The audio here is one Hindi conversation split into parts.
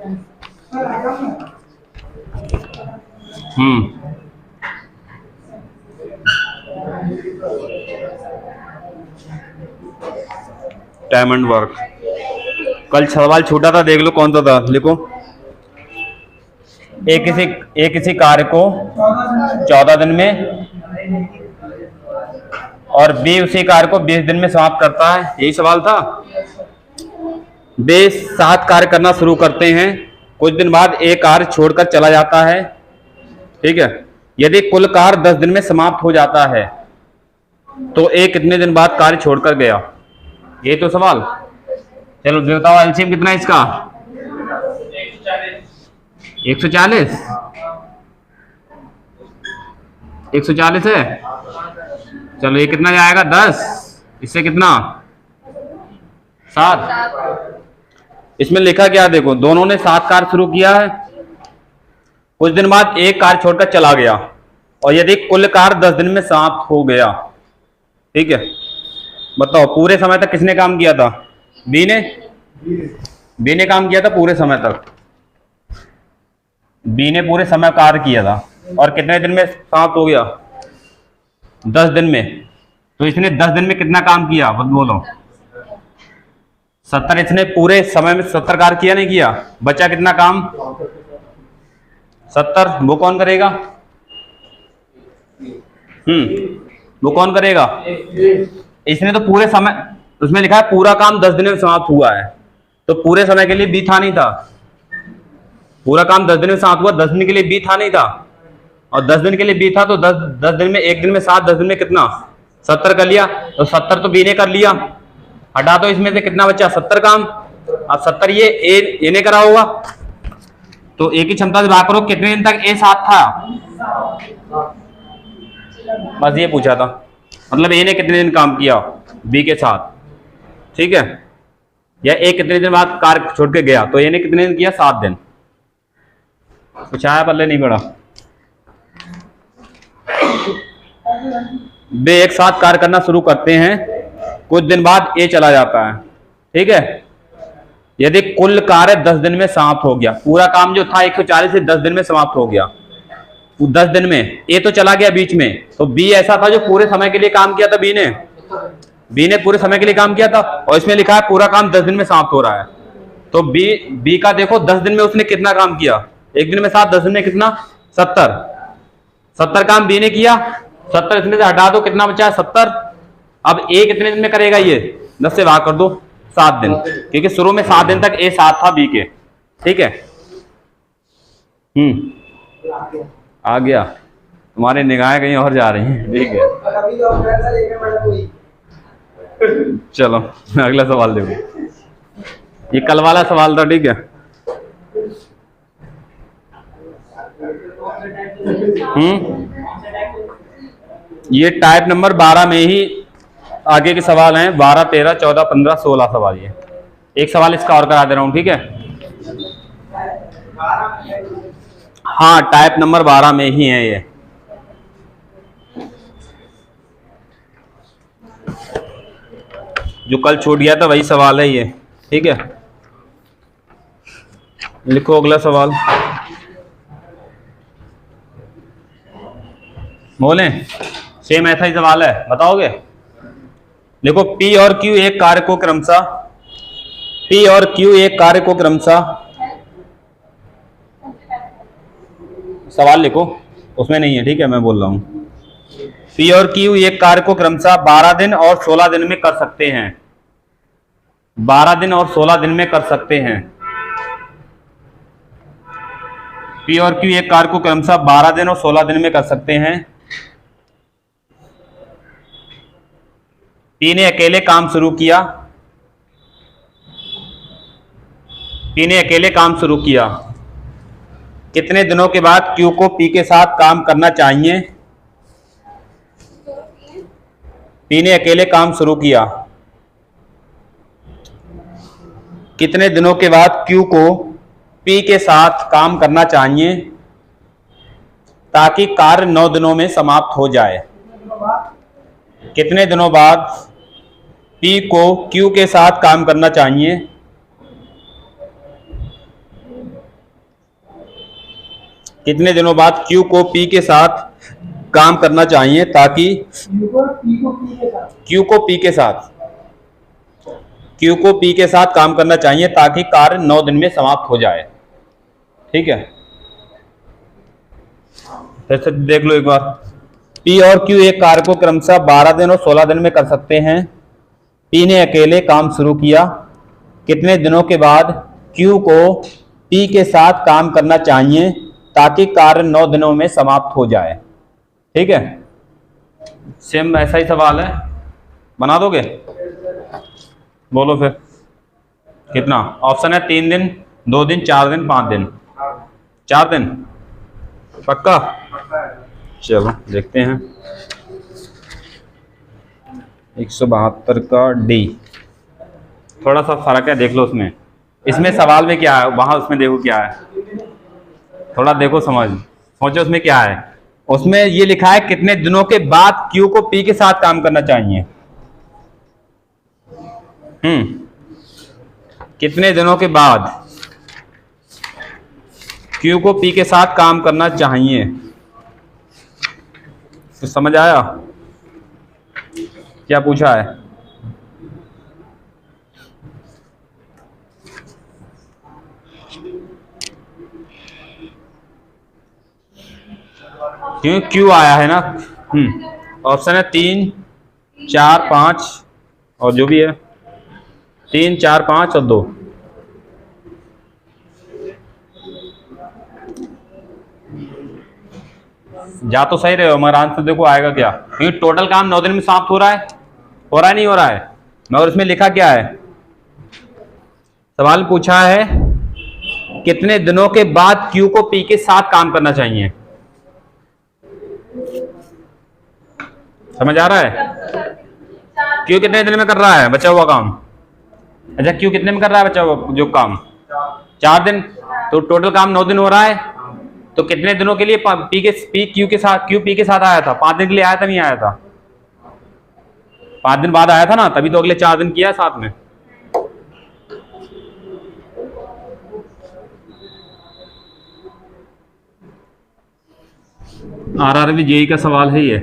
Time and work. कल सवाल छूटा था, देख लो कौन सा था, लिखो। एक किसी कार्य को 14 दिन में और बी उसी कार्य को 20 दिन में समाप्त करता है, यही सवाल था। बे 7 कार्य करना शुरू करते हैं, कुछ दिन बाद एक कार्य छोड़कर चला जाता है, ठीक है। यदि कुल कार्य 10 दिन में समाप्त हो जाता है तो ए कितने दिन बाद कार्य छोड़कर गया, ये तो सवाल। चलो बताओ एलसीएम कितना है इसका? 140। 140 है। चलो ये कितना जाएगा? 10। इससे कितना? 7। इसमें लिखा क्या देखो, दोनों ने 7 कार्य शुरू किया है, कुछ दिन बाद एक कार्य छोड़कर चला गया, और यदि कुल कार्य 10 दिन में समाप्त हो गया, ठीक है। बताओ पूरे समय तक किसने काम किया था? बी ने काम किया था पूरे समय तक। बी ने पूरे समय कार्य किया था और कितने दिन में समाप्त हो गया? 10 दिन में। तो इसने 10 दिन में कितना काम किया, बोलो? 70। इसने पूरे समय में 70 कार्य किया, नहीं किया? बचा कितना काम? 70। वो कौन करेगा? वो कौन करेगा? इसने तो पूरे समय, उसमें लिखा है पूरा काम 10 दिन में समाप्त हुआ है, तो पूरे समय के लिए बी था नहीं था? पूरा काम 10 दिन में समाप्त हुआ, 10 दिन के लिए बी था नहीं था? और 10 दिन के लिए बी था तो 10 दिन में, एक दिन में 7, 10 दिन में कितना? 70 कर लिया। तो 70 तो बी ने कर लिया, हटा दो इसमें से कितना बचा? 70 काम। अब 70 ये ने करा होगा, तो ए की क्षमता से भाग करो, कितने दिन तक ए साथ था? बस ये पूछा था, मतलब ए ने कितने दिन काम किया बी के साथ, ठीक है। या ए कितने दिन बाद कार्य छोड़ के गया, तो ए ने कितने दिन किया? 7 दिन। कुछ आया पल्ले नहीं पड़ा। बे एक साथ कार्य करना शुरू करते हैं, कुछ दिन बाद ए चला जाता है, ठीक है। यदि कुल कार्य 10 दिन में समाप्त हो गया, पूरा काम जो था 140 से 10 दिन में समाप्त हो गया, 10 दिन में ए तो चला गया बीच में, तो बी ऐसा था जो पूरे समय के लिए काम किया था। बी ने पूरे समय के लिए काम किया था, और इसमें लिखा है पूरा काम 10 दिन में समाप्त हो रहा है, तो बी का देखो 10 दिन में उसने कितना काम किया? एक दिन में 7, 10 दिन में कितना? 70 काम बी ने किया। 70 इसमें से हटा दो, कितना बचा है? 70। अब ए कितने दिन में करेगा? ये 10 से भाग कर दो, 7 दिन, क्योंकि शुरू में 7 दिन तक ए साथ था बी के, ठीक है। आ गया। तुम्हारी निगाहें कहीं और जा रही हैं, ठीक है। चलो अगला सवाल देखो, ये कल वाला सवाल था, ठीक है। ये टाइप नंबर 12 में ही आगे के सवाल हैं, 12, 13, 14, 15, 16 सवाल। ये एक सवाल इसका और करा दे रहा हूं, ठीक है। हाँ, टाइप नंबर 12 में ही है ये। जो कल छूट गया था वही सवाल है ये, ठीक है। लिखो अगला सवाल। बोले सेम ऐसा ही सवाल है, बताओगे? देखो P और Q एक कार्य को क्रमशः सवाल लिखो, उसमें नहीं है, ठीक है, मैं बोल रहा हूं। P और Q एक कार्य को क्रमशः 12 दिन और 16 दिन में कर सकते हैं। 12 दिन और 16 दिन में कर सकते हैं। P और Q एक कार्य को क्रमशः 12 दिन और 16 दिन में कर सकते हैं। P ने अकेले काम शुरू किया। कितने दिनों के बाद Q को P के साथ काम करना चाहिए? P ने अकेले काम शुरू किया। कितने दिनों के बाद Q को P के साथ काम करना चाहिए ताकि कार्य 9 दिनों में समाप्त हो जाए? कितने दिनों बाद P को Q के साथ काम करना चाहिए कितने दिनों बाद क्यू को पी के साथ काम करना चाहिए ताकि क्यू को पी के साथ क्यू को पी के साथ काम करना चाहिए ताकि कार्य 9 दिन में समाप्त हो जाए। ठीक है, फिर से देख लो एक बार। पी और क्यू एक कार्य को क्रमशः 12 दिन और 16 दिन में कर सकते हैं। पी ने अकेले काम शुरू किया। कितने दिनों के बाद क्यू को पी के साथ काम करना चाहिए ताकि कार्य 9 दिनों में समाप्त हो जाए। ठीक है, सेम ऐसा ही सवाल है, बना दोगे? बोलो फिर कितना ऑप्शन है? 3 दिन, 2 दिन, 4 दिन, 5 दिन। 4 दिन पक्का? चलो देखते हैं। 172 का डी, थोड़ा सा फर्क है, देख लो उसमें। इसमें सवाल में क्या है, वहां उसमें देखो क्या है, थोड़ा देखो, सोचो उसमें क्या है। उसमें ये लिखा है कितने दिनों के बाद क्यू को पी के साथ काम करना चाहिए। कितने दिनों के बाद क्यू को पी के साथ काम करना चाहिए, तो समझ आया क्या पूछा है? क्यों क्यू आया है ना। ऑप्शन है 3, 4, 5 और जो भी है 3, 4, 5 और 2। जा तो सही रहे हो, मगर आंसर देखो आएगा क्या, क्योंकि टोटल काम 9 दिन में समाप्त हो रहा है नहीं हो रहा है, मगर उसमें लिखा क्या है? सवाल पूछा है कितने दिनों के बाद क्यू को पी के साथ काम करना चाहिए। समझ आ रहा है? क्यू कितने दिन में कर रहा है बचा हुआ काम? अच्छा, क्यू कितने में कर रहा है बचा हुआ जो काम? 4 दिन। तो टोटल काम 9 दिन हो रहा है, तो कितने दिनों के लिए क्यू पी के साथ आया था? 5 दिन के लिए आया था, नहीं आया था? 5 दिन बाद आया था ना, तभी तो अगले 4 दिन किया साथ में। आरआरबी जेई का सवाल है ये।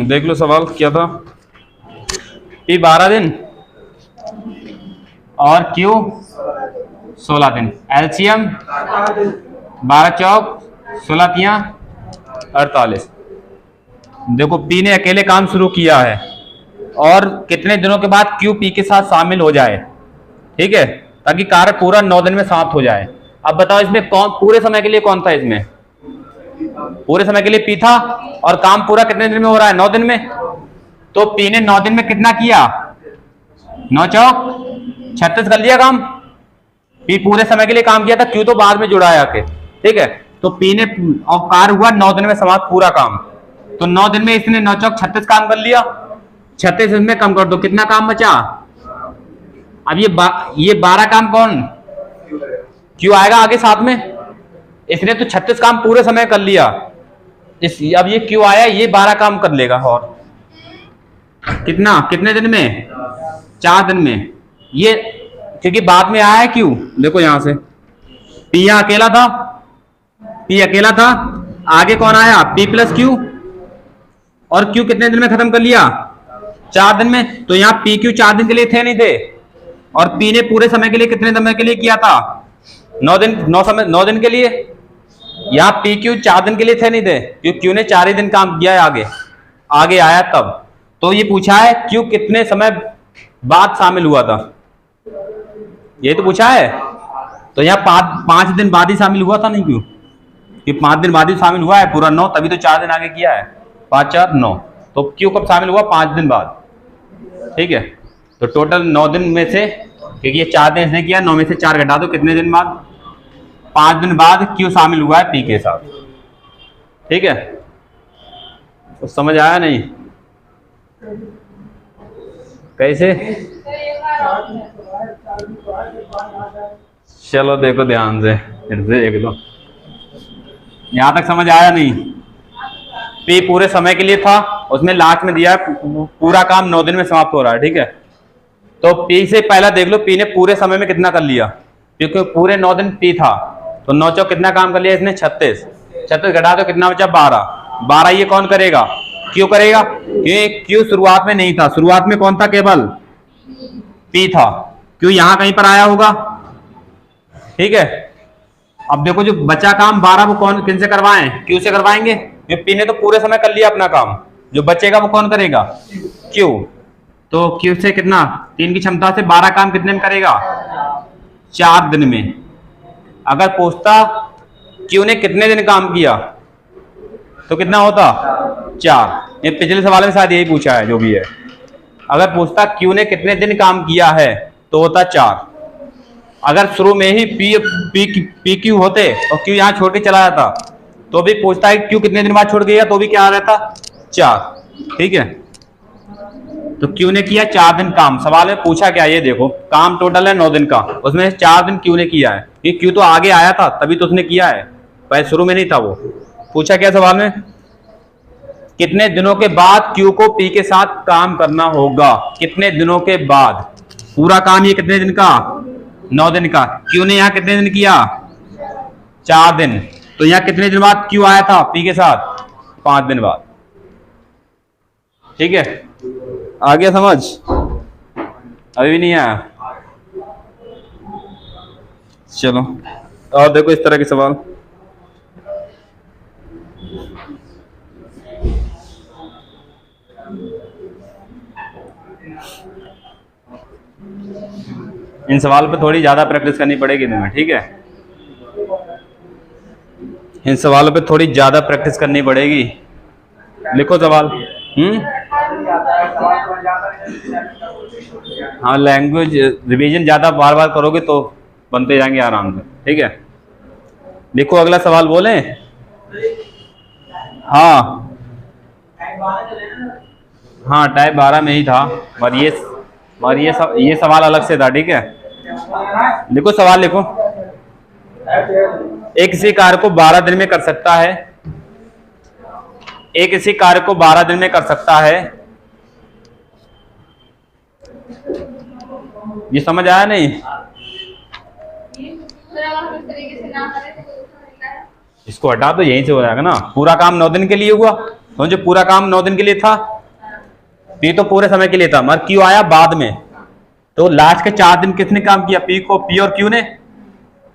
देख लो सवाल क्या था। पी 12 दिन और क्यू 16 दिन। एलसीएम 12 चौक 16 तिया 48। देखो पी ने अकेले काम शुरू किया है और कितने दिनों के बाद क्यू पी के साथ शामिल हो जाए। ठीक है, ताकि कार्य पूरा 9 दिन में समाप्त हो जाए। अब बताओ इसमें कौन पूरे समय के लिए कौन था? इसमें पूरे समय के लिए पी था और काम पूरा कितने दिन में हो रहा है? 9 दिन में। तो पी ने 9 दिन में कितना किया? 9 चौक 36 कर लिया काम। पी पूरे समय के लिए काम किया था, क्यू तो बाद में जुड़ा है आके। ठीक है, तो पी ने और कार्य हुआ 9 दिन में समाप्त पूरा काम। तो 9 दिन में इसने 9 चौक 36 काम कर लिया। 36 इसमें कम कर दो, कितना काम बचा? अब ये 12 काम कौन? क्यू आएगा आगे साथ में। इसने तो 36 काम पूरे समय कर लिया। अब ये क्यू आया, ये 12 काम कर लेगा। और कितने दिन में? 4 दिन में। ये क्योंकि बाद में आया है क्यू। देखो यहां से पी यहां अकेला था, आगे कौन आया? P plus Q. और क्यू कितने दिन में खत्म कर लिया? 4 दिन में। तो यहाँ पी क्यू 4 दिन के लिए थे नहीं थे, और पी ने पूरे समय के लिए कितने समय के लिए किया था? 9 दिन के लिए। यहाँ पी क्यू 4 दिन के लिए थे नहीं थे, क्योंकि क्यू ने 4 ही दिन काम किया है, आगे आया तब। तो ये पूछा है क्यू कितने समय बाद शामिल हुआ था, ये तो पूछा है। तो यहाँ 5 दिन बाद ही शामिल हुआ था नहीं क्यू, कि 5 दिन बाद ही शामिल हुआ है पूरा 9, तभी तो 4 दिन आगे किया है। 5, 4, 9। तो क्यू कब शामिल हुआ? 5 दिन बाद। ठीक है, तो टोटल 9 दिन में से, क्योंकि ये 4 दिन इसने किया, 9 में से 4 घटा दो, कितने दिन बाद? 5 दिन बाद क्यू शामिल हुआ है पी के साथ। ठीक है, तो समझ आया नहीं? कैसे? चलो देखो ध्यान से, फिर से देख लो। यहां तक समझ आया नहीं? पी पूरे समय के लिए था, उसमें लास्ट में दिया पूरा काम 9 दिन में समाप्त हो रहा है। ठीक है, तो पी से पहला देख लो, पी ने पूरे समय में कितना कर लिया? क्योंकि पूरे 9 दिन पी था, तो 9 चौक कितना काम कर लिया इसने 36, 36 घटा दो कितना बचा 12, 12 ये कौन करेगा, क्यू करेगा, क्योंकि क्यू शुरुआत में नहीं था, शुरुआत में कौन था केवल पी था, क्यू यहां कहीं पर आया होगा, ठीक है। अब देखो जो बचा काम 12 वो कौन किन से करवाएं, क्यू से करवाएंगे, ये पी ने तो पूरे समय कर लिया अपना काम, जो बचेगा वो कौन करेगा, क्यू। तो क्यू से कितना 3 की क्षमता से 12 काम कितने में करेगा, 4 दिन में। अगर पूछता क्यू ने कितने दिन काम किया तो कितना होता 4, ये पिछले सवाल में शायद यही पूछा है जो भी है। अगर पूछता क्यू ने कितने दिन काम किया है तो होता 4। अगर शुरू में ही पी क्यू होते और क्यू यहाँ छोड़ के चला जाता तो भी पूछता है क्यू कितने दिन बाद छोड़ गया, तो भी क्या रहता 4, ठीक है। तो क्यू ने किया 4 दिन काम, सवाल में पूछा क्या, ये देखो काम टोटल है 9 दिन का, उसमें 4 दिन क्यू ने किया है, ये क्यू तो आगे आया था तभी तो उसने किया है, पहले शुरू में नहीं था वो। पूछा क्या सवाल में, कितने दिनों के बाद क्यू को पी के साथ काम करना होगा, कितने दिनों के बाद, पूरा काम ये कितने दिन का 9 दिन का, क्यू ने यहाँ कितने दिन किया 4 दिन, तो यहाँ कितने दिन बाद क्यू आया था पी के साथ 5 दिन बाद, ठीक है। आ गया समझ, अभी भी नहीं आया, चलो और देखो इस तरह के सवाल। इन सवाल पे थोड़ी ज्यादा प्रैक्टिस करनी पड़ेगी तुम्हें, ठीक है, इन सवालों पे थोड़ी ज्यादा प्रैक्टिस करनी पड़ेगी। लिखो सवाल। हाँ, लैंग्वेज रिवीजन ज्यादा बार बार करोगे तो बनते जाएंगे आराम से, ठीक है। लिखो अगला सवाल बोले। हाँ हाँ, टाइप 12 में ही था, और ये सवाल अलग से था, ठीक है। लिखो सवाल लिखो। एक किसी कार्य को 12 दिन में कर सकता है, एक किसी कार्य को 12 दिन में कर सकता है, ये समझ आया नहीं, इसको हटा दो यहीं से हो जाएगा ना। पूरा काम 9 दिन के लिए हुआ, समझो पूरा काम 9 दिन के लिए था, पी तो पूरे समय के लिए था, मगर क्यू आया बाद में, तो लास्ट के 4 दिन किसने काम किया, पी और क्यू ने।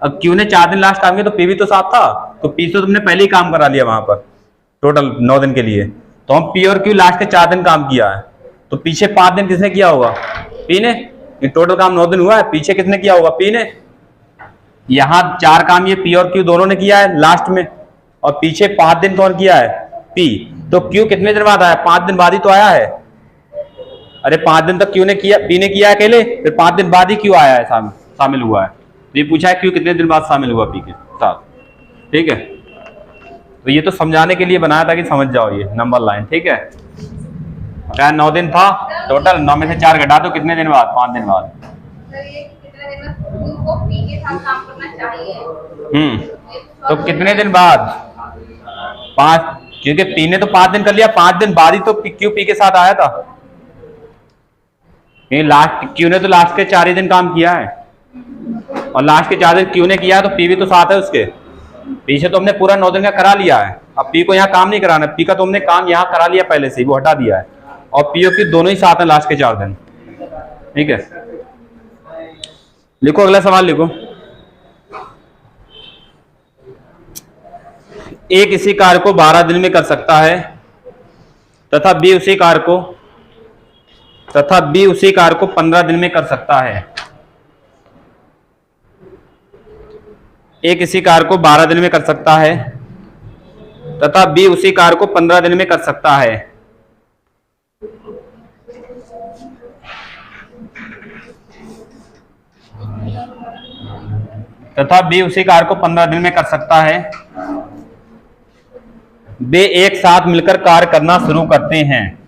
अब क्यू ने 4 दिन लास्ट काम किया तो पी भी तो साथ था, तो पी से तुमने पहले ही काम करा लिया वहां पर टोटल 9 दिन के लिए, तो हम पी और क्यू लास्ट के 4 दिन काम किया है, तो पीछे 5 दिन किसने किया होगा, पी ने। ये टोटल काम 9 दिन हुआ है, पीछे किसने किया होगा, पी ने। यहाँ 4 काम ये पी और क्यू दोनों ने किया है लास्ट में, और पीछे 5 दिन कौन किया है, पी। तो क्यू कितने दिन बाद आया, 5 दिन बाद ही तो आया है। अरे 5 दिन तक क्यू ने किया, पी ने किया अकेले, फिर 5 दिन बाद ही क्यू आया है, शामिल हुआ है। तो ये पूछा है क्यू कितने दिन बाद शामिल हुआ पी के साथ, ठीक है। तो ये तो समझाने के लिए बनाया था कि समझ जाओ ये नंबर लाइन, ठीक है। क्या 9 दिन था टोटल, 9 में से 4 घटा दो कितने दिन बाद, 5 दिन बाद। तो कितने दिन बाद, 5, क्योंकि पी ने तो 5 दिन कर लिया, 5 दिन बाद ही तो क्यू पी के साथ आया था, लास्ट क्यू ने तो लास्ट के 4 ही दिन काम किया है, और लास्ट के 4 दिन क्यू ने किया है, तो पी भी तो साथ है उसके पीछे, तो हमने पूरा 9 दिन का करा लिया है। अब पी को यहाँ काम नहीं कराना, पी का तो हमने काम यहाँ करा लिया पहले से ही, वो हटा दिया है, और पी और क्यू दोनों ही साथ हैं लास्ट के 4 दिन, ठीक है। लिखो अगला सवाल लिखो। ए किसी कार्य को 12 दिन में कर सकता है तथा बी उसी कार्य को 15 दिन में कर सकता है। ए किसी कार्य को 12 दिन में कर सकता है तथा बी उसी कार्य को 15 दिन में कर सकता है। तथा बी उसी कार्य को 15 दिन में कर सकता है। वे एक साथ मिलकर कार्य करना शुरू करते हैं।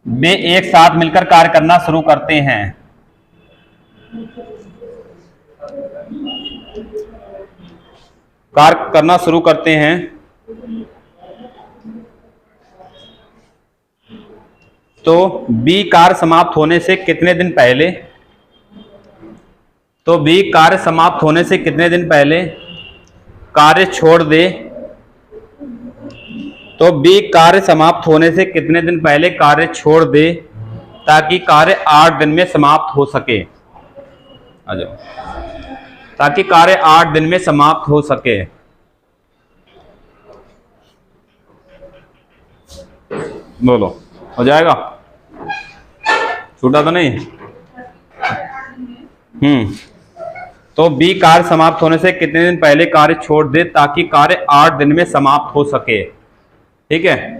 वे एक साथ मिलकर कार्य करना शुरू करते हैं। कार्य करना शुरू करते हैं तो बी कार्य समाप्त होने से कितने दिन पहले तो बी कार्य समाप्त होने से कितने दिन पहले कार्य छोड़ दे। तो बी कार्य समाप्त होने से कितने दिन पहले कार्य छोड़ दे ताकि कार्य 8 दिन में समाप्त हो सके। आ जाओ, ताकि कार्य 8 दिन में समाप्त हो सके। बोलो, हो जाएगा? छूटा तो नहीं? तो बी कार्य समाप्त होने से कितने दिन पहले कार्य छोड़ दे ताकि कार्य 8 दिन में समाप्त हो सके। ठीक है,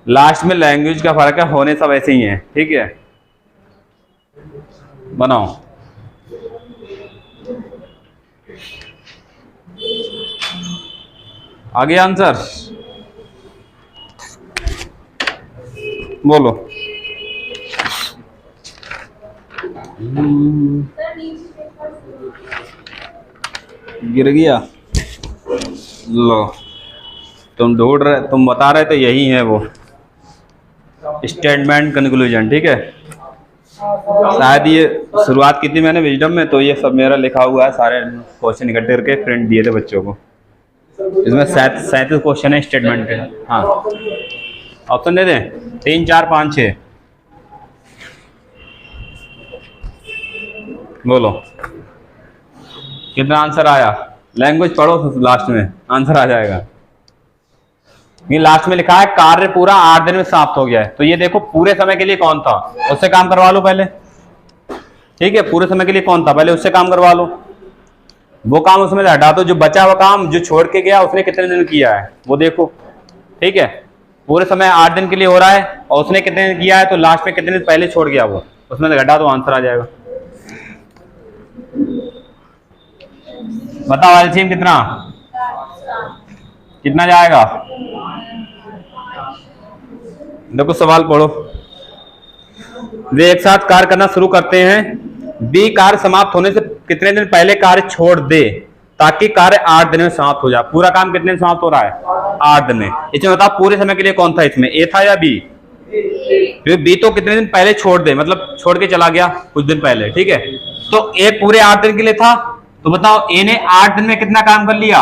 लास्ट में लैंग्वेज का फर्क है, होने सब ऐसे ही है। ठीक है, बनाओ। आगे आंसर बोलो। गिर गया। लो, तुम ढूंढ रहे, तुम बता रहे तो यही है वो स्टेटमेंट कंक्लूजन। ठीक है, शायद ये शुरुआत की थी मैंने विजडम में, तो ये सब मेरा लिखा हुआ है, सारे क्वेश्चन इकट्ठे करके प्रिंट दिए थे बच्चों को। इसमें 37 क्वेश्चन है स्टेटमेंट के। हाँ, ऑप्शन दे दें? 3, 4, 5, 6। बोलो कितना आंसर आया। लैंग्वेज पढ़ो, लास्ट में आंसर आ जाएगा। ये लास्ट में लिखा है कार्य पूरा 8 दिन में समाप्त हो गया है, तो ये देखो पूरे समय के लिए कौन था, उससे काम करवा लो पहले। ठीक है, पूरे समय के लिए कौन था, पहले उससे काम करवा लो। वो काम उसमें से हटा दो, जो बचा हुआ काम जो छोड़ के गया उसने कितने दिन किया है वो देखो। ठीक है, पूरे समय 8 दिन के लिए हो रहा है और उसने कितने दिन किया है, तो लास्ट में कितने दिन पहले छोड़ गया वो, उसमें से घटा दो, आंसर आ जाएगा। बताओ एलसीएम कितना कितना जाएगा। देखो सवाल पढ़ो। वे एक साथ कार्य करना शुरू करते हैं। बी कार्य समाप्त होने से कितने दिन पहले कार्य छोड़ दे ताकि कार्य 8 दिन में समाप्त हो जाए। पूरा काम कितने दिन समाप्त हो रहा है? 8 दिन में। इसमें बताओ पूरे समय के लिए कौन था इसमें, ए था या बी? बी तो कितने दिन पहले छोड़ दे, मतलब छोड़ के चला गया कुछ दिन पहले। ठीक है, तो ए पूरे 8 दिन के लिए था, तो बताओ ए ने 8 दिन में कितना काम कर लिया?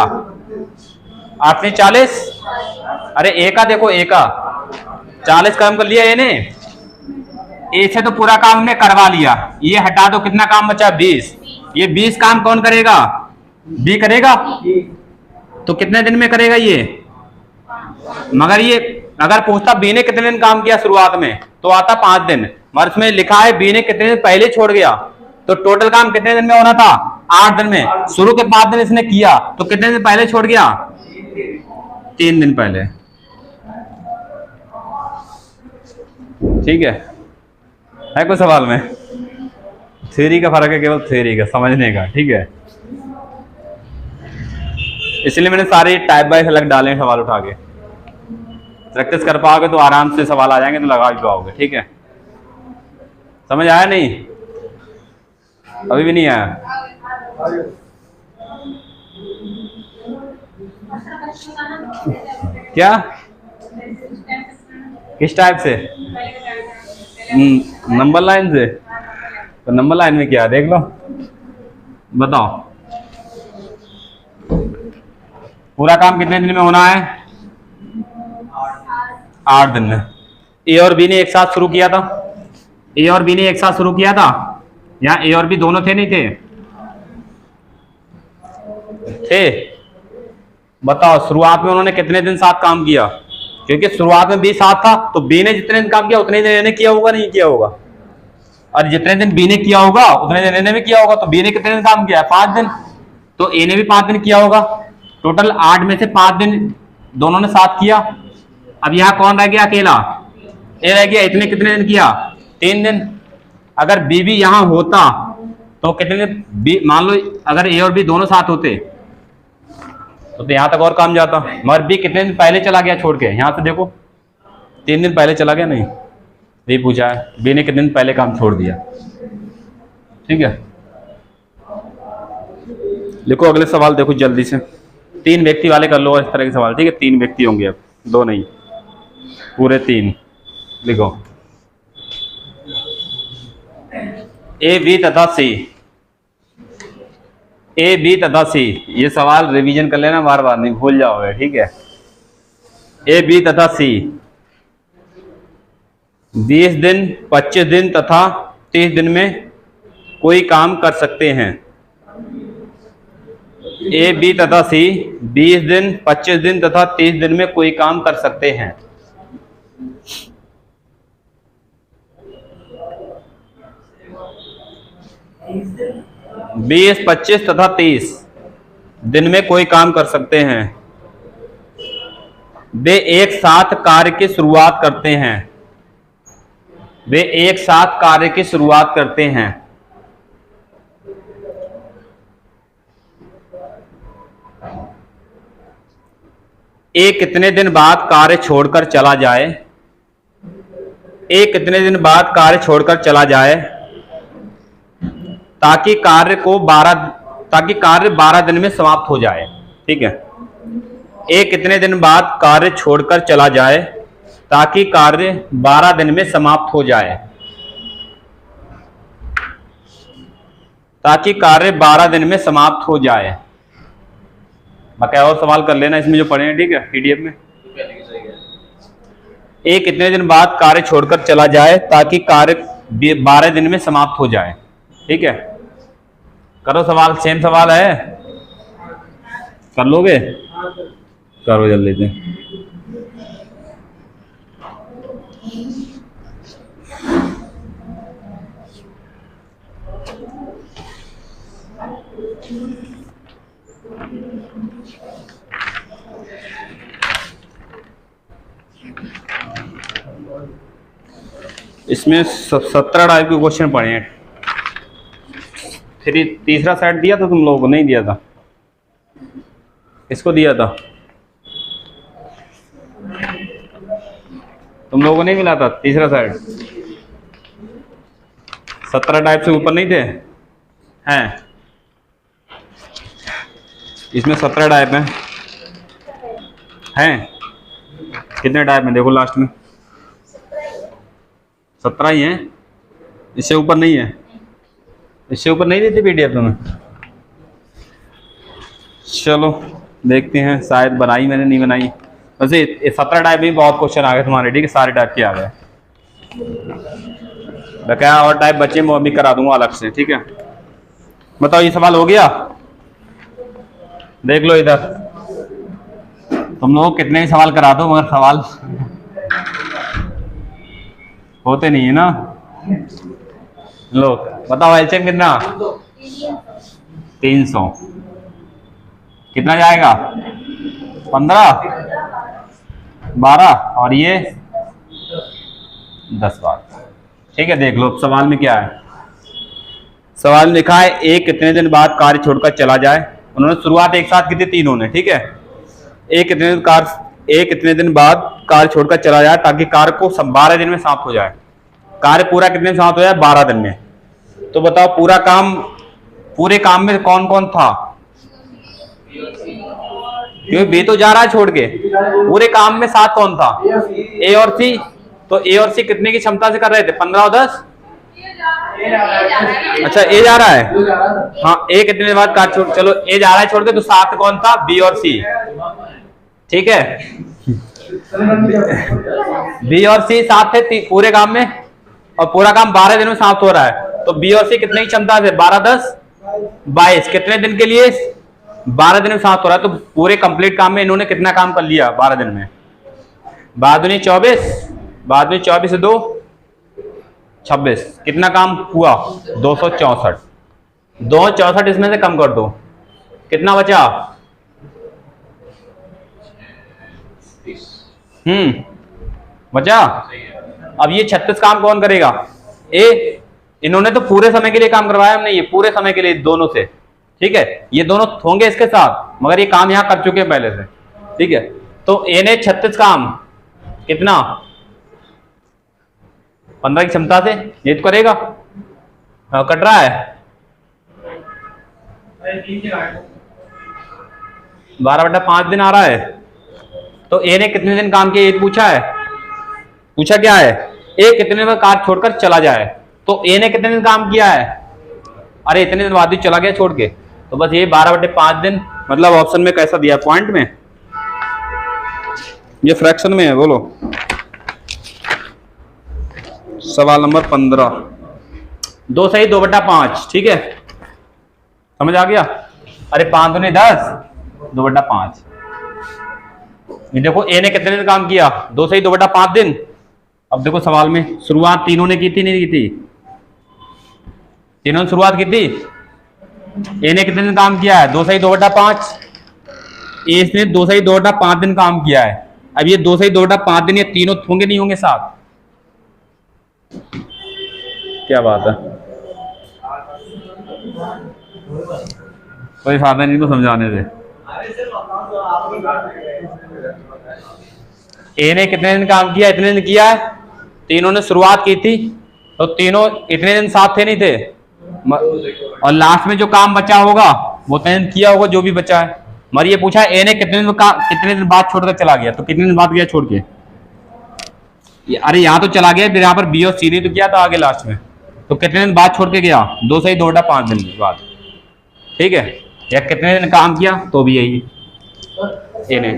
8 ने 40। अरे ए का देखो, ए का 40 काम कर लिया ए ने। ए से तो पूरा काम हमने करवा लिया, ये हटा दो, कितना काम बचा? 20। ये 20 काम कौन करेगा? बी करेगा। तो कितने दिन में करेगा ये? मगर ये अगर पूछता बी ने कितने दिन काम किया शुरुआत में, तो आता 5 दिन, मगर इसमें लिखा है बी ने कितने दिन पहले छोड़ गया, तो टोटल काम कितने दिन में होना था? 8 दिन में। शुरू के 5 दिन इसने किया, तो कितने दिन पहले छोड़ गया? 3 दिन पहले। ठीक है कोई सवाल में? थ्योरी का फर्क है, केवल थ्योरी का समझने का। ठीक है, इसलिए मैंने सारे टाइप बाय अलग डाले हैं सवाल उठा के। प्रैक्टिस कर पाओगे तो आराम से सवाल आ जाएंगे, तो लगा भी पाओगे। ठीक है, समझ आया नहीं? अभी भी नहीं आया? क्या किस टाइप से? नंबर लाइन से? तो नंबर लाइन में क्या देख लो, बताओ पूरा काम कितने दिन में होना है? 8 दिन में। ए और बी ने एक साथ शुरू किया था, ए और बी ने एक साथ शुरू किया था, यहाँ ए और बी दोनों थे नहीं थे? थे। बताओ शुरुआत में उन्होंने कितने दिन साथ काम किया? क्योंकि शुरुआत में बी साथ था, तो बी ने जितने दिन काम किया उतने दिन ए ने किया होगा, नहीं किया होगा? और जितने दिन बी ने किया होगा उतने दिन ए ने भी किया होगा, तो बी ने कितने दिन काम किया है? 5 दिन। तो ए ने भी 5 दिन किया होगा। टोटल 8 में से 5 दिन दोनों ने साथ किया। अब यहाँ कौन रह गया? अकेला ए रह गया। इतने कितने दिन किया? 3 दिन। अगर बी भी यहाँ होता तो कितने दिन बी, मान लो अगर ए और बी दोनों साथ होते तो यहाँ तक और काम जाता, मगर बी कितने दिन पहले चला गया छोड़ के? यहाँ से देखो 3 दिन पहले चला गया। नहीं, बी पूछा है, बी ने कितने दिन पहले काम छोड़ दिया। ठीक है, लिखो अगले सवाल, देखो जल्दी से। 3 व्यक्ति वाले कर लो इस तरह के सवाल। ठीक है, 3 व्यक्ति होंगे, अब 2 नहीं, पूरे 3 लिखो। ए, बी तथा सी ए बी तथा सी, ये सवाल रिवीजन कर लेना, बार बार नहीं भूल जाओगे, ठीक है। ए बी तथा सी 20 दिन, 25 दिन तथा 30 दिन में कोई काम कर सकते हैं। ए बी तथा सी 20 दिन, 25 दिन तथा 30 दिन में कोई काम कर सकते हैं। बीस, 25 तथा 30 दिन में कोई काम कर सकते हैं। वे एक साथ कार्य की शुरुआत करते हैं। वे एक साथ कार्य की शुरुआत करते हैं। एक कितने दिन बाद कार्य छोड़कर चला जाए। एक कितने दिन बाद कार्य छोड़कर चला जाए ताकि कार्य 12 दिन में समाप्त हो जाए, ठीक है। एक कितने दिन बाद कार्य छोड़कर चला जाए ताकि कार्य 12 दिन में समाप्त हो जाए। ताकि कार्य 12 दिन में समाप्त हो जाए। बाकी और सवाल कर लेना इसमें जो पढ़े हैं, ठीक है, पीडीएफ में। एक कितने दिन बाद कार्य छोड़कर चला जाए ताकि कार्य 12 दिन में समाप्त हो जाए, ठीक है। करो सवाल, सेम सवाल है, कर लोगे? करो जल्दी से। इसमें 17 टाइप के क्वेश्चन पढ़े हैं। फिर तीसरा सेट दिया था तुम लोगों को, नहीं दिया था? इसको दिया था तुम लोगों को, नहीं मिला था तीसरा सेट? 17 टाइप से ऊपर नहीं थे हैं? इसमें 17 टाइप हैं। कितने टाइप हैं देखो लास्ट में? 17 ही हैं, इससे ऊपर नहीं है। इससे ऊपर नहीं देती पीडीएफ तुम्हें? चलो देखते हैं, शायद बनाई मैंने, नहीं बनाई। वैसे 17 टाइप में बहुत क्वेश्चन आ गए तुम्हारे, ठीक है, सारे टाइप के आ गए। बकाया और टाइप बच्चे मैं अभी करा दूंगा अलग से, ठीक है। बताओ ये सवाल हो गया? देख लो इधर, तुम लोग कितने ही सवाल करा दो मगर सवाल होते नहीं है ना। लो बताओ एलसीएम कितना? 300। कितना जाएगा? 15, 12 और ये 10 बार, ठीक है। देख लो सवाल में क्या है। सवाल में लिखा है एक कितने दिन बाद कार्य छोड़कर चला जाए। उन्होंने शुरुआत एक साथ की थी तीनों ने, ठीक है। एक कितने दिन बाद कार्य छोड़कर चला जाए ताकि कार्य को 12 दिन में समाप्त हो जाए। कार्य पूरा कितने में समाप्त हो जाए? 12 दिन में। तो बताओ पूरे काम में कौन कौन था? क्योंकि बी तो जा रहा है छोड़ के। पूरे काम में साथ कौन था? ए और सी। तो ए और सी कितने की क्षमता से कर रहे थे? 15 और 10। अच्छा ए जा रहा है, हाँ। ए कितने दिन बाद कार्य छोड़, चलो ए जा रहा है छोड़ के, तो साथ कौन था? बी और सी, ठीक है। बी और सी साथ थे पूरे काम में, और पूरा काम 12 दिन में समाप्त हो रहा है। तो बी और सी कितने की क्षमता से? 12, 10, 22। कितने दिन के लिए? 12 दिन में समाप्त हो रहा है। तो पूरे कंप्लीट काम में इन्होंने कितना काम कर लिया 12 दिन में? 12 दूनी 24, 24 से 2 26। कितना काम हुआ? 264। 264 इसमें से कम कर दो, कितना बचा? बचा। अब ये 36 काम कौन करेगा? ए। इन्होंने तो पूरे समय के लिए काम करवाया हमने, ये पूरे समय के लिए दोनों से, ठीक है। ये दोनों होंगे इसके साथ, मगर ये काम यहां कर चुके हैं पहले से, ठीक है। तो ए ने 36 काम, कितना? 15 की क्षमता से ये तो करेगा। कट रहा है 12/5 दिन आ रहा है। तो ए ने कितने दिन काम किया ये पूछा है। पूछा क्या है? ए कितने दिन कार्य छोड़कर चला जाए। तो ए ने कितने दिन काम किया है? अरे इतने दिन बाद ही चला गया छोड़ के, तो बस ये 12/5 दिन, मतलब ऑप्शन में कैसा दिया, पॉइंट में, ये फ्रैक्शन में है। बोलो सवाल नंबर 15, 2 सही 2/5, ठीक है, समझ आ गया। अरे 5 दूनी 10, 2/5। ये देखो ए ने कितने दिन काम किया, 2 सही 2/5 दिन। अब देखो सवाल में शुरुआत तीनों ने की थी, नहीं की थी, तीनों ने शुरुआत की थी। ए ने कितने दिन काम किया है, 2 सही 2/5। इसने 2 सही 2/5 दिन काम किया है। अब ये 2 सही 2/5 दिन ये तीनों होंगे नहीं होंगे साथ, क्या बात है, कोई फायदा नहीं तो समझाने से। ए ने कितने दिन काम किया, इतने दिन किया है, तीनों ने शुरुआत की थी, तो तीनों इतने दिन साथ थे नहीं थे, और लास्ट में जो काम बचा होगा वो इतने दिन किया होगा जो भी बचा है। मगर ये पूछा ए ने कितने दिन बाद छोड़कर चला गया, तो कितने दिन बाद गया छोड़ के, अरे यहाँ तो चला गया, फिर यहाँ पर बी और सी ने तो किया था आगे लास्ट में, तो कितने दिन बाद छोड़ के गया, 2 सही 2/5 दिन के बाद, ठीक है। या कितने दिन काम किया, तो भी यही ए ने।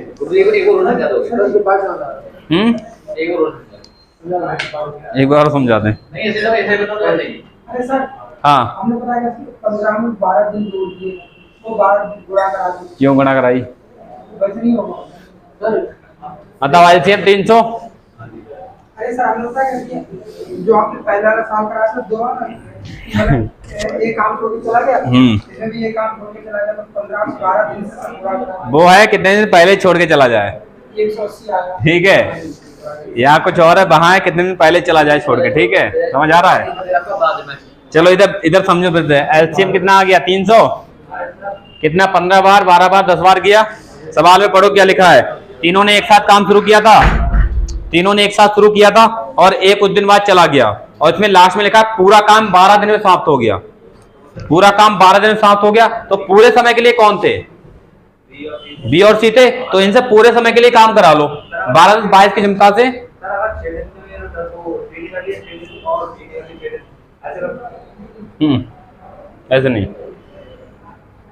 एक बार और समझा दें। हाँ, क्यों गुणा कराई, मतलब एलसीएम 300। अरे सर हम लोग क्या जो आपने पहला वाला सवाल कराया था, दो एक काम छोड़ के चला गया, इसमें भी एक काम छोड़ के चला गया, तो 15 से 12 दिन से पूरा करा। वो है कितने दिन पहले छोड़ के चला जाए, 180 आया, ठीक है। यहाँ कुछ और है, वहां है कितने दिन पहले चला जाए छोड़ के, ठीक है, समझ आ रहा है। चलो इधर समझो फिर से, एलसीएम कितना आ गया, 300, कितना 15 बार 12 बार 10 बार किया। सवाल में पढ़ो क्या लिखा है, तीनों ने एक साथ काम शुरू किया था, तीनों ने एक साथ शुरू किया था, और एक कुछ दिन बाद चला गया, और इसमें लास्ट में लिखा है पूरा काम 12 दिन में समाप्त हो गया, पूरा काम 12 दिन में समाप्त हो गया। तो पूरे समय के लिए कौन थे, बी और सी थे, तो इनसे पूरे समय के लिए काम करा लो 12 से 22 की क्षमता से। ऐसे नहीं,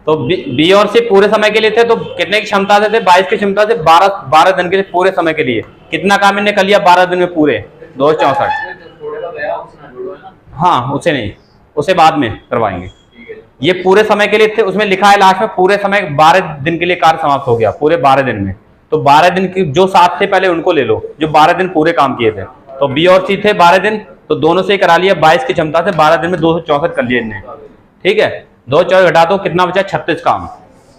तो बी और सी पूरे समय के लिए थे, तो कितने की क्षमता से थे, 22 की क्षमता से 12 दिन के लिए, पूरे समय के लिए कितना काम इन्हें कर लिया 12 दिन में पूरे, 264। हाँ उसे नहीं, उसे बाद में करवाएंगे, ये पूरे समय के लिए थे। उसमें लिखा है लास्ट में पूरे समय 12 दिन के लिए कार्य समाप्त हो गया, पूरे 12 दिन में। तो 12 दिन की जो साथ थे पहले उनको ले लो, जो 12 दिन पूरे काम किए थे। तो बी और सी थे 12 दिन, तो दोनों से करा लिया 22 की क्षमता से, 12 दिन में 264 कर लिए इनने, ठीक है। 264 घटा दो, कितना बचा, 36 काम,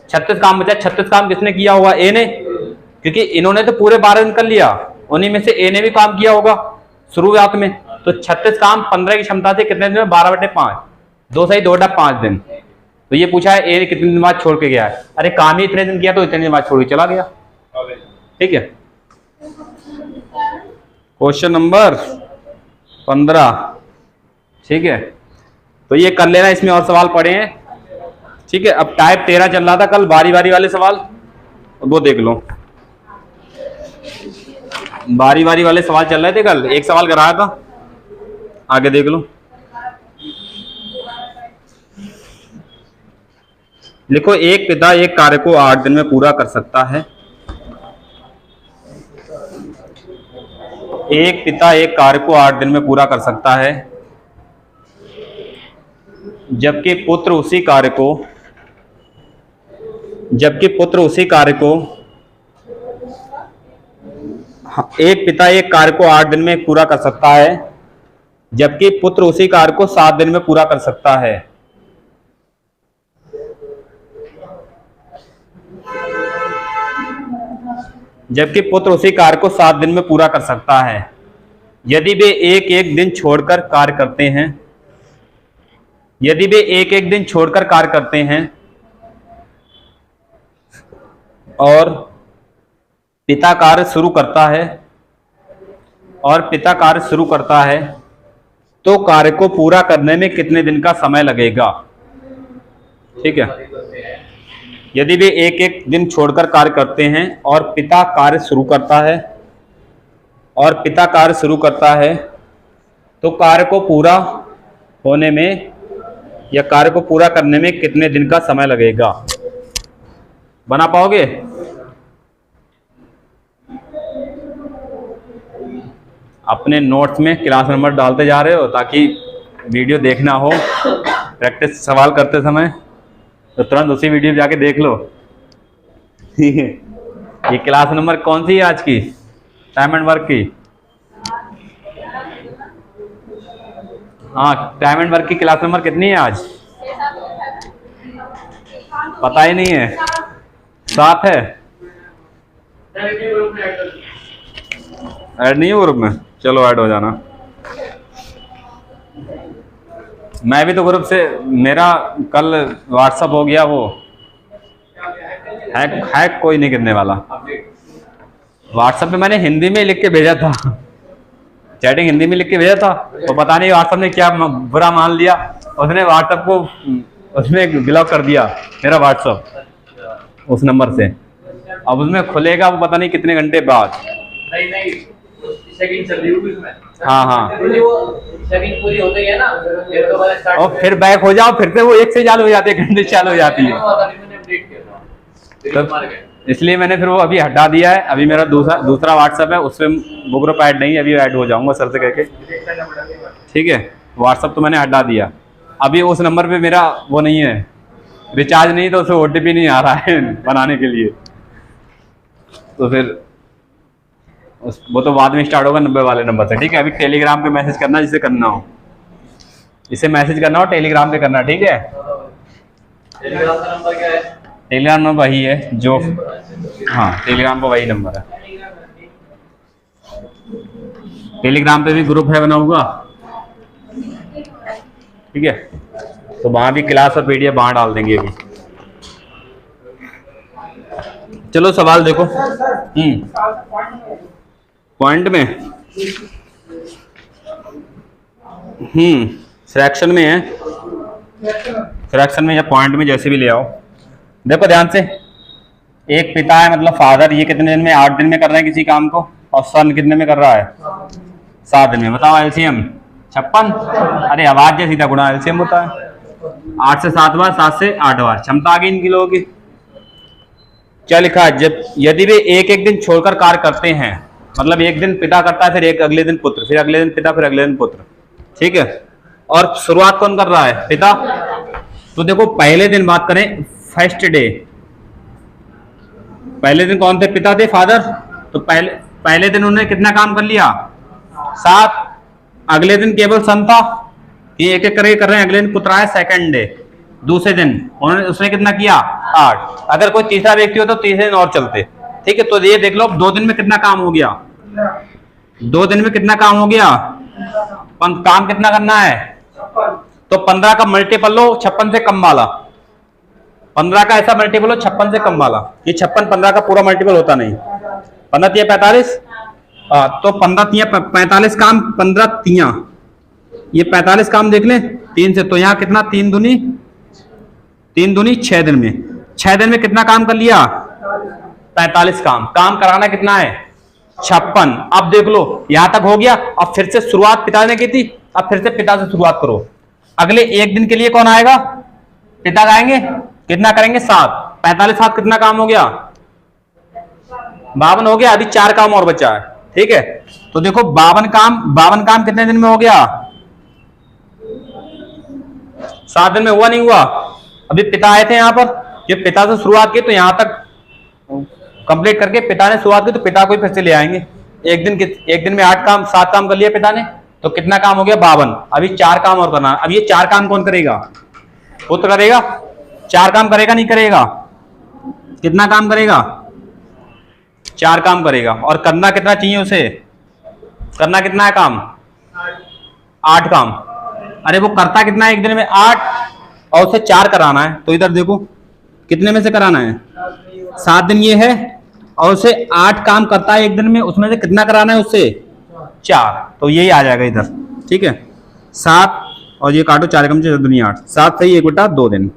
36 काम बचा। 36 काम किसने किया होगा, ए ने, क्योंकि इन्होंने तो पूरे 12 दिन कर लिया, उन्हीं में से ए ने भी काम किया होगा शुरुआत में। तो 36 काम 15 की क्षमता से कितने दिन में, 12/5, 2 सही 2/5 दिन। तो ये पूछा है ए कितने दिन बाद छोड़ के गया है, अरे काम ही इतने दिन किया तो इतने दिन बाद छोड़ के चला गया, ठीक है। क्वेश्चन नंबर 15, ठीक है, तो ये कर लेना, इसमें और सवाल पड़े हैं, ठीक है। अब टाइप 13 चल रहा था कल, बारी बारी वाले सवाल, वो देख लो, बारी बारी वाले सवाल चल रहे थे कल, एक सवाल कराया था, आगे देख लो। लिखो, एक पिता एक कार्य को 8 दिन में पूरा कर सकता है, एक पिता एक कार्य को 8 दिन में पूरा कर सकता है, जबकि पुत्र उसी कार्य को एक पिता एक कार्य को 8 दिन में पूरा कर सकता है, जबकि पुत्र उसी कार्य को 7 दिन में पूरा कर सकता है। जबकि पुत्र उसी कार्य को 7 दिन में पूरा कर सकता है, यदि वे एक एक दिन छोड़कर कार्य करते हैं, यदि वे एक एक दिन छोड़कर कार्य करते हैं और पिता कार्य शुरू करता है, तो कार्य को पूरा करने में कितने दिन का समय लगेगा, ठीक है। यदि वे एक एक दिन छोड़कर कार्य करते हैं और पिता कार्य शुरू करता है, तो कार्य को पूरा होने में या कार्य को पूरा करने में कितने दिन का समय लगेगा? बना पाओगे? अपने नोट्स में क्लास नंबर डालते जा रहे हो ताकि वीडियो देखना हो प्रैक्टिस सवाल करते समय तो तुरंत उसी वीडियो पे जाके देख लो। ठीक है, ये क्लास नंबर कौन सी है आज की? टाइम एंड वर्क की। हाँ, टाइम एंड वर्क की क्लास नंबर कितनी है आज? पता ही नहीं है। 7 है। ऐड नहीं है ग्रुप में? चलो ऐड हो जाना। मैं भी तो ग्रुप से, मेरा कल व्हाट्सअप हो गया वो हैक कोई नहीं करने वाला। व्हाट्सएप पे मैंने हिंदी में लिख के भेजा था, चैटिंग हिंदी में लिख के भेजा था, तो पता नहीं व्हाट्सएप ने क्या बुरा मान लिया, उसने व्हाट्सएप को उसमें ब्लॉक कर दिया मेरा व्हाट्सएप उस नंबर से। अब उसमें खुलेगा वो पता नहीं कितने घंटे बाद। नहीं सेकंड चल रही होगी उसमें। हाँ सेकंड पूरी होती है ना, फिर दोबारा स्टार्ट और फिर बैक हो जाओ, फिर से वो एक से चालू हो जाती है, घंटे चालू हो जाती है। मैंने अपडेट किया था तब इसलिए मैंने फिर वो अभी हटा दिया है। अभी मेरा दूसरा व्हाट्सएप है, उसमें वो ग्रुप ऐड नहीं है, अभी ऐड हो जाऊंगा सर से कह के। ठीक है, व्हाट्सएप तो मैंने हटा दिया। अभी उस नंबर पे मेरा वो नहीं है, रिचार्ज नहीं, तो उसमें OTP नहीं आ रहा है बनाने के लिए। तो फिर वो तो बाद में स्टार्ट होगा 90 वाले नंबर से। ठीक है, अभी टेलीग्राम पे मैसेज करना जिसे करना हो, इसे मैसेज करना हो टेलीग्राम पे करना। ठीक है, टेलीग्राम का नंबर क्या है? टेलीग्राम नंबर वही है जो, हाँ टेलीग्राम पर वही नंबर है। टेलीग्राम पे भी ग्रुप है बना हुआ। ठीक है, तो वहां भी क्लास और PDF वहां डाल देंगे अभी। चलो सवाल देखो। पॉइंट में फ्रैक्शन में है, फ्रैक्शन में या पॉइंट में जैसे भी ले आओ। देखो ध्यान से, एक पिता है मतलब फादर, ये कितने दिन में? 8 दिन में कर रहे हैं किसी काम को, और सन कितने में कर रहा है? 7 दिन में। बताओ एलसीएम 56। अरे आवाज जैसी था, गुणा एलसीएम होता है। 8 से 7 बार, 7 से 8 बार, क्षमता आ गई इन किलो की। क्या लिखा है? जब यदि वे एक एक दिन छोड़कर कार्य करते हैं, मतलब एक दिन पिता करता है, फिर एक अगले दिन पुत्र, फिर अगले दिन पिता, फिर अगले दिन पुत्र। ठीक है, और शुरुआत कौन कर रहा है? पिता। तो देखो पहले दिन बात करें, फर्स्ट डे, पहले दिन कौन थे? पिता थे, फादर। तो पहले दिन उन्होंने कितना काम कर लिया? 7। अगले दिन केवल सन था, ये एक एक करके कर रहे हैं। अगले दिन पुत्र आया, सेकंड डे। दूसरे दिन उसने कितना किया? 8। अगर कोई तीसरा व्यक्ति हो तो तीसरे दिन और चलते। ठीक है, तो ये देख लो 2 दिन में कितना काम हो गया? 2 दिन में कितना काम हो गया? काम कितना करना है? तो 15 का मल्टीपल लो 56 से कम वाला, 15 का ऐसा मल्टीपल हो 56 से कम वाला। ये 56 15 का पूरा मल्टीपल होता नहीं। 15 तिया 45, तो 15 तिया 45 काम, 15 तिया ये 45 काम देख ले 3 से। तो यहाँ कितना? 3 दूनी 6 दिन में। 6 दिन में कितना काम कर लिया? 45 काम। काम कराना कितना है? 56। अब देख लो यहां तक हो गया। अब फिर से शुरुआत पिता ने की थी, अब फिर से पिता से शुरुआत करो। अगले एक दिन के लिए कौन आएगा? पिता आएंगे। कितना करेंगे? 7। 45 7 कितना काम हो गया? 52 हो गया। अभी 4 काम और बचा है। ठीक है, तो देखो 52 काम कितने दिन में हो गया? 7 दिन में हुआ नहीं हुआ? अभी पिता आए थे यहां पर, ये पिता से शुरुआत की तो यहां तक कंप्लीट करके पिता ने शुरुआत की, तो पिता को ही फिर से ले आएंगे। एक दिन में 7 काम कर लिया पिता ने, तो कितना काम हो गया? 52। अभी 4 काम और करना। अब ये 4 काम कौन करेगा? पुत्र करेगा। 4 काम करेगा नहीं करेगा? कितना काम करेगा? 4 काम करेगा। और करना कितना चाहिए उसे? करना कितना है काम? 8 काम। अरे वो करता कितना है एक दिन में? 8, और उसे 4 कराना है। तो इधर देखो कितने में से कराना है? 7 दिन ये है, और उसे 8 काम करता है एक दिन में, उसमें से कितना कराना है उससे? 4। तो यही आ जाएगा इधर। ठीक है, 7 और ये काटो, 4 कम 4 दुनिया 8, 7 सही 1 बटा 2 दिन।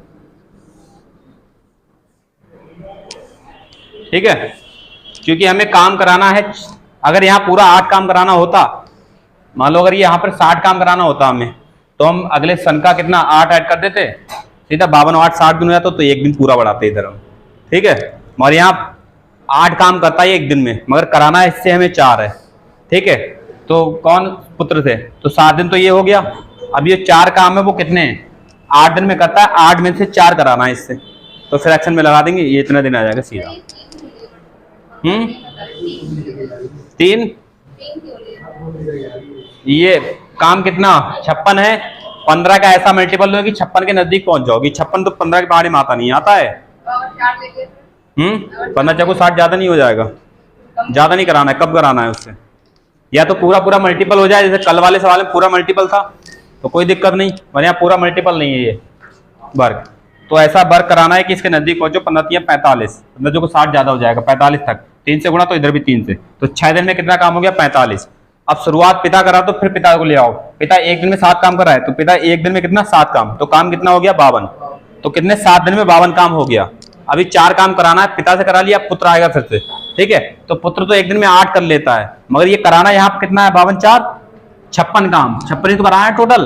ठीक है, क्योंकि हमें काम कराना है। अगर यहाँ पूरा 8 काम कराना होता, मान लो अगर यहाँ पर 60 काम कराना होता हमें, तो हम अगले सन का कितना 8 ऐड कर देते, सीधा 52 8 60 दिन हो जाता, तो एक दिन पूरा बढ़ाते इधर हम, ठीक है। मगर यहाँ 8 काम करता है एक दिन में, मगर कराना इससे हमें 4 है, ठीक है। तो कौन पुत्र थे, तो 7 दिन तो ये हो गया। अब ये 4 काम है वो कितने हैं, 8 दिन में करता है, 8 में से 4 कराना है इससे, तो फ्रैक्शन में लगा देंगे, ये इतना दिन आ जाएगा सीधा। 3 ये काम कितना 56 है, 15 का ऐसा मल्टीपल लो कि 56 के नजदीक पहुंच जाओगी। 56 तो 15 के पहाड़ी में आता नहीं, आता है 15 चाको 60 ज्यादा नहीं हो जाएगा, ज्यादा नहीं कराना है, कब कराना है उससे, या तो पूरा पूरा मल्टीपल हो जाए, जैसे कल वाले सवाल में पूरा मल्टीपल था तो कोई दिक्कत नहीं, और यहाँ पूरा मल्टीपल नहीं है ये वर्ग, तो ऐसा वर्ग कराना है कि इसके नजदीक पहुंचो। 15 3 45, 15 को 60 ज्यादा हो जाएगा, 45 तक 3 से गुणा, तो इधर भी 3 से, तो 6 दिन में कितना काम हो गया 45। अब शुरुआत पिता करा तो फिर पिता को ले आओ, पिता एक दिन में 7 काम करा है, तो पिता एक दिन में कितना 7 काम, तो काम कितना हो गया 52, तो कितने 7 दिन में 52 काम हो गया। अभी 4 काम कराना है, पिता से करा लिया, पुत्र आएगा फिर से, ठीक है। तो पुत्र तो एक दिन में 8 कर लेता है, मगर ये कराना यहाँ पर कितना है 52 4 56 काम, 56 ही तो कराना है टोटल,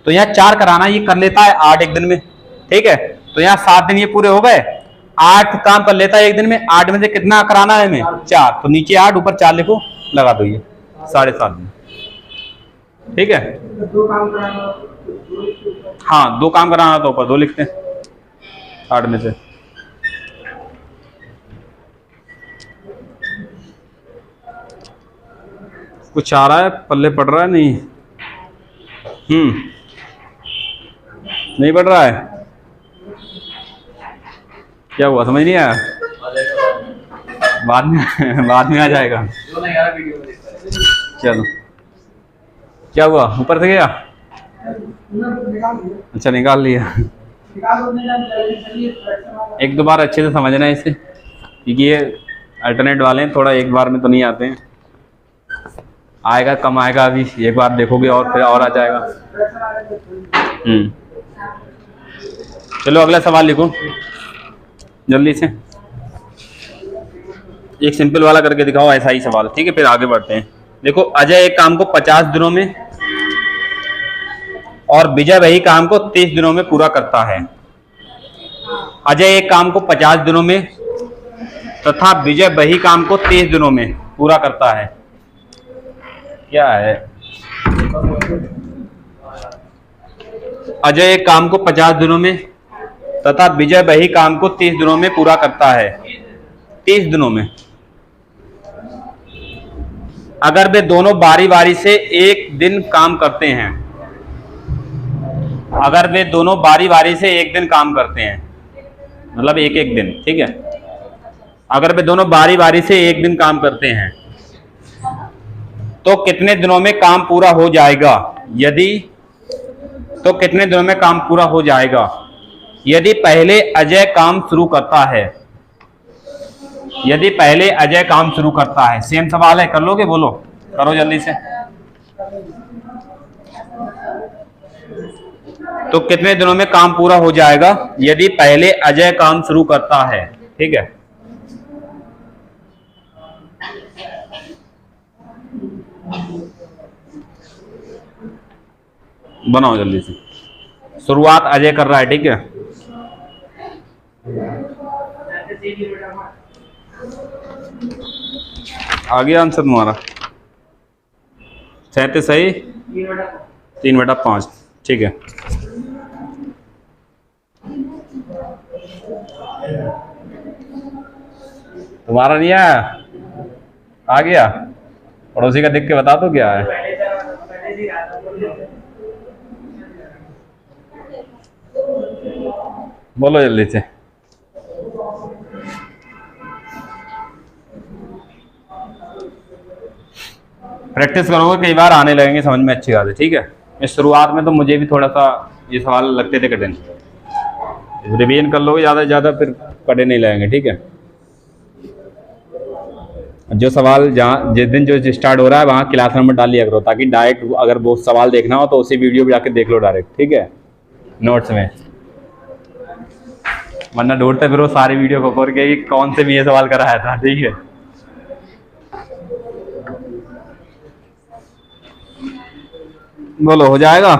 तो यहाँ 4 कराना, ये कर लेता है 8 एक दिन में, ठीक है। तो यहाँ 7 दिन ये पूरे हो गए, 8 काम कर लेता है एक दिन में, 8 में से कितना कराना है हमें 4, तो नीचे 8 ऊपर 4 लिखो, लगा दो ये 7.5 दिन, ठीक है। 2 काम कराना, हाँ 2 काम कराना तो ऊपर 2 लिखते हैं 8 में से। कुछ आ रहा है पल्ले पड़ रहा है, नहीं पड़ रहा है, क्या हुआ समझ नहीं आया, बाद में आ जाएगा, चलो क्या हुआ ऊपर से गया, अच्छा निकाल लिया। एक दो बार अच्छे से समझना है इसे, क्योंकि ये अल्टरनेट वाले हैं, थोड़ा एक बार में तो नहीं आते हैं, आएगा कम आएगा, अभी एक बार देखोगे और फिर और आ जाएगा। चलो अगला सवाल लिखो जल्दी से, एक सिंपल वाला करके दिखाओ ऐसा ही सवाल, ठीक है, फिर आगे बढ़ते हैं। देखो अजय एक काम को 50 दिनों में और विजय वही काम को 30 दिनों में पूरा करता है। अजय एक काम को 50 दिनों में तथा विजय वही काम को 30 दिनों में पूरा करता है, क्या है। अजय एक काम को 50 दिनों में तथा विजय वही काम को 30 दिनों में पूरा करता है, 30 दिनों में। अगर वे दोनों बारी बारी से एक दिन काम करते हैं, अगर वे दोनों बारी बारी से एक दिन काम करते हैं, मतलब एक एक दिन, ठीक है। अगर वे दोनों बारी बारी से एक दिन काम करते हैं तो कितने दिनों में काम पूरा हो जाएगा, यदि तो कितने दिनों में काम पूरा हो जाएगा यदि पहले अजय काम शुरू करता है, यदि पहले अजय काम शुरू करता है। सेम सवाल है, कर लोगे, बोलो करो जल्दी से। तो कितने दिनों में काम पूरा हो जाएगा यदि पहले अजय काम शुरू करता है, ठीक है। बनाओ जल्दी से, शुरुआत अजय कर रहा है, ठीक है। आ गया आंसर तुम्हारा, 37 सही, 3/5, ठीक है। तुम्हारा नहीं आया, आ गया, पड़ोसी का देख के बता दो क्या है। बोलो जल्दी से। प्रैक्टिस करोगे कई बार आने लगेंगे समझ में अच्छी बात है, ठीक है। इस शुरुआत में तो मुझे भी थोड़ा सा ये सवाल लगते थे कठिन, रिवीजन कर लोगे ज़्यादा से ज़्यादा फिर कठिन नहीं लगेंगे, ठीक है। जो सवाल जहाँ जिस दिन जो स्टार्ट हो रहा है वहाँ क्लास नंबर डाल लिया करो, ताकि डायरेक्ट अगर वो सवाल देखना हो तो उसी वीडियो पे जाके देख लो डायरेक्ट, ठीक है, नोट्स में। वरना ढूंढते फिर वो सारी वीडियो को खोल के कौन से भी ये सवाल कराया था, ठीक है। बोलो हो जाएगा,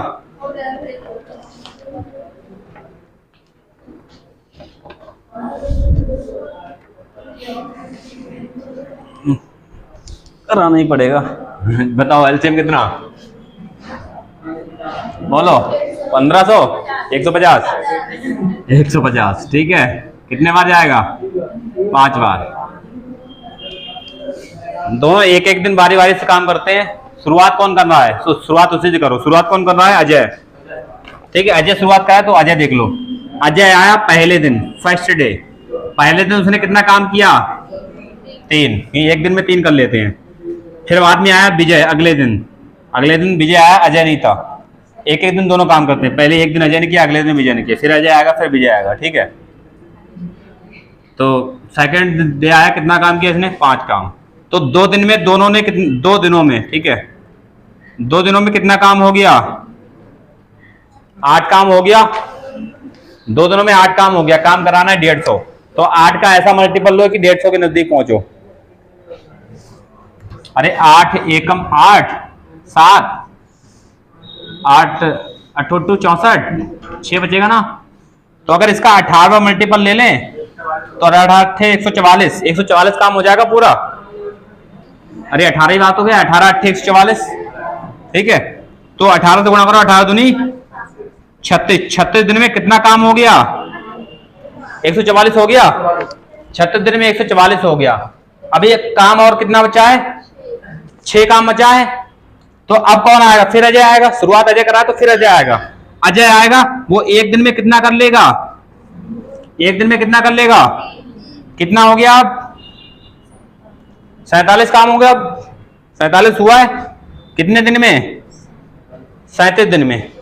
कराना ही पड़ेगा। बताओ एलसीएम कितना, बोलो 1500, 150, 150 ठीक है। कितने बार जाएगा, 5 बार। दोनों एक एक दिन बारी बारी से काम करते हैं। शुरुआत कौन कर रहा है, तो शुरुआत उसी से करो। शुरुआत कौन कर रहा है, अजय। ठीक है, अजय शुरुआत करा है तो अजय देख लो। अजय आया पहले दिन, फर्स्ट डे। पहले दिन उसने कितना काम किया, 3। एक दिन में 3 कर लेते हैं। फिर बाद में आया विजय अगले दिन। अगले दिन विजय आया, अजय नहीं था। एक एक दिन दोनों काम करते हैं। पहले एक दिन अजय ने किया, अगले दिन विजय ने किया, फिर अजय आएगा, फिर विजय आएगा। ठीक है, तो सेकंड डे आया, कितना काम किया इसने, 5 काम। तो 2 दिन में दोनों ने 2 दिनों में, ठीक है, 2 दिनों में कितना काम हो गया, 8 काम हो गया। 2 दिनों में 8 काम हो गया। काम कराना है 150, तो 8 का ऐसा मल्टीपल लो कि 150 के नजदीक पहुंचो। अरे 8 एकम 8, 7, 8 8 64, 6 बचेगा ना। तो अगर इसका 18वां मल्टीपल ले लें तो 18 थे 144, 144 काम हो जाएगा पूरा। अरे 18 ही बात हो गया, 18 8 144। ठीक है, तो 18 से गुणा करो, 18 दूनी 36। 36 दिन में कितना काम हो गया, 144 हो गया। 36 दिन में 144 हो गया। अभी एक काम और कितना बचा है, 6 काम बचा है। तो अब कौन आएगा, फिर अजय आएगा। शुरुआत अजय करा तो फिर अजय आएगा। अजय आएगा, वो एक दिन में कितना कर लेगा, एक दिन में कितना कर लेगा, कितना हो गया अब, 47 काम हो गया। अब 47 हुआ है कितने दिन में, 37 दिन में।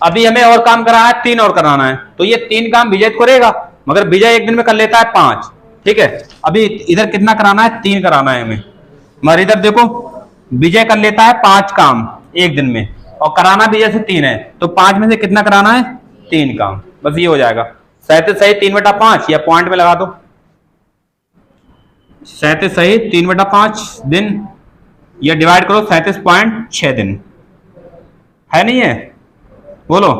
अभी हमें और काम कराना है, 3 और कराना है। तो ये 3 काम विजय करेगा, मगर विजय एक दिन में कर लेता है 5। ठीक है, अभी इधर कितना कराना है, 3 कराना है हमें। मगर इधर देखो, विजय कर लेता है 5 काम एक दिन में, और कराना विजय से 3 है। तो 5 में से कितना कराना है, 3 काम। बस ये हो जाएगा। 37 सही 3/5, या पॉइंट में लगा दो। 37 सही 3/5 दिन, या डिवाइड करो 37.6 दिन। है नहीं है, बोलो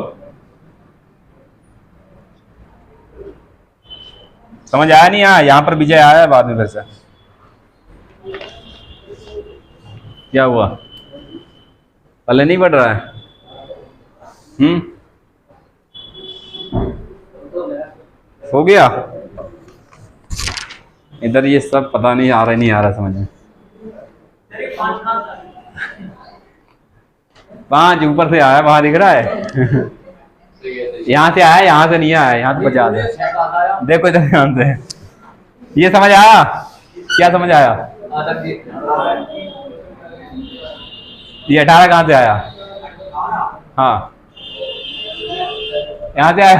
समझ आया नहीं आया। यहां पर विजय आया है बाद में, फिर से क्या हुआ, पहले नहीं बढ़ रहा है। हो गया। इधर ये सब पता नहीं आ रहा, नहीं आ रहा समझ में। 5 ऊपर से आया, वहां दिख रहा है। यहाँ से आया, यहाँ से नहीं आया, यहाँ से 50 है। देखो इधर ध्यान से, ये समझ आया, क्या समझ आया, ये 18 कहाँ से आया, हाँ यहाँ से आया।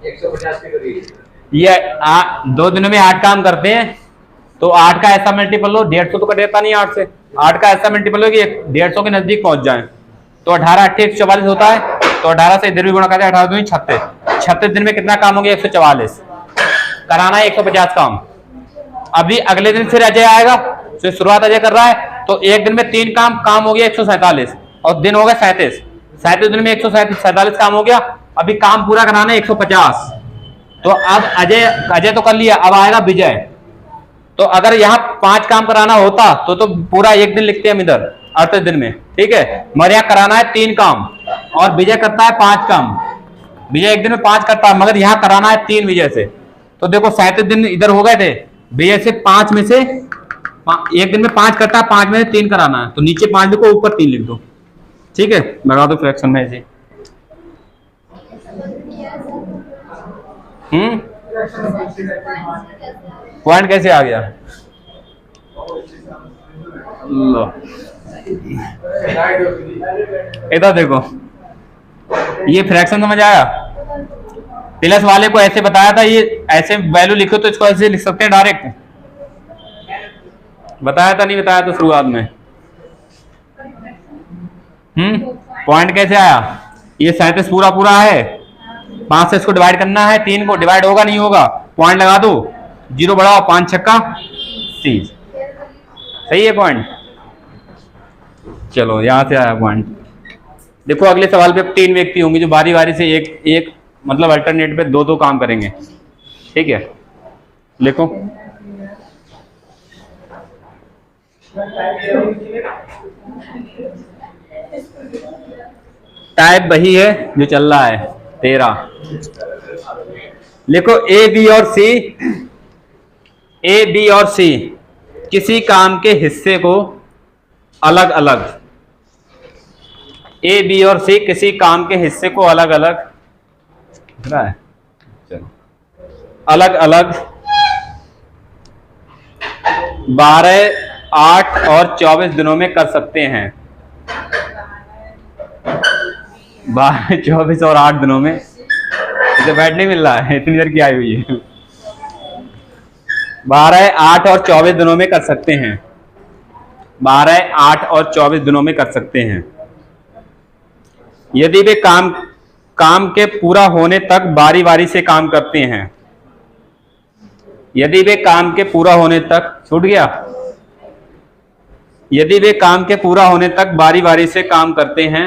150 के करीब। ये 2 दिनों में 8 काम करते हैं, तो 8 का ऐसा मल्टीपल लो, 150 तो कटेगा नहीं 8 से। 8 का ऐसा मल्टीपल लो कि 150 के नजदीक पहुंच जाए। तो 18 8 144 होता है, तो 18 से इधर भी गुणा करते हैं, 18 दूनी 36। 36 दिन में कितना काम हो गया, 144। कराना है 150 काम। अभी अगले दिन फिर अजय आएगा, तो शुरुआत अजय कर रहा है, तो एक दिन में 3 काम हो गया 147, और दिन हो गया 37। 37 दिन में 147 काम हो गया। अभी काम पूरा कराना है 150। तो अब अजय तो कर लिया, अब आएगा विजय। तो अगर यहाँ 5 काम कराना होता तो पूरा एक दिन लिखते हैं हम इधर 38 दिन में। ठीक है, मगर यहाँ कराना है 3 काम, और विजय करता है 5 काम। विजय एक दिन में 5 करता है, मगर यहाँ कराना है 3 विजय से। तो देखो 37 दिन इधर हो गए थे, विजय से 5 में से एक दिन में 5 करता है, 5 में से 3 कराना है। तो नीचे 5 लिखो, ऊपर 3 लिख दो। ठीक है, लगा दो फ्रैक्शन में ऐसे। पॉइंट कैसे आ गया, लो इधर देखो, ये फ्रैक्शन समझ आया। प्लस वाले को ऐसे बताया था, ये ऐसे वैल्यू लिखो तो इसको ऐसे लिख सकते हैं डायरेक्ट। बताया था, नहीं बताया तो शुरुआत में। पॉइंट कैसे आया, ये 37 पूरा है, 5 से इसको डिवाइड करना है, 3 को डिवाइड होगा नहीं होगा, पॉइंट लगा दो, 0 बढ़ाओ, 5 छक्का 30। सही है पॉइंट। चलो यहां से आया पॉइंट। देखो अगले सवाल पे 3 व्यक्ति होंगे जो बारी बारी से एक मतलब अल्टरनेट पे 2 काम करेंगे। ठीक है, लिखो टाइप वही है जो चल रहा है 13। लिखो ए बी और सी, ए बी और सी किसी काम के हिस्से को अलग अलग, ए बी और सी किसी काम के हिस्से को अलग अलग, चलो अलग अलग 12, 8 और 24 दिनों में कर सकते हैं। 12, 24 और 8 दिनों में, इसे बैठ नहीं मिल रहा है, इतनी देर की आई हुई है। 12, 8 और 24 दिनों में कर सकते हैं। 12, 8 और 24 दिनों में कर सकते हैं। यदि वे काम के पूरा होने तक बारी बारी से काम करते हैं। यदि वे काम के पूरा होने तक, छूट गया, यदि वे काम के पूरा होने तक बारी बारी से काम करते हैं,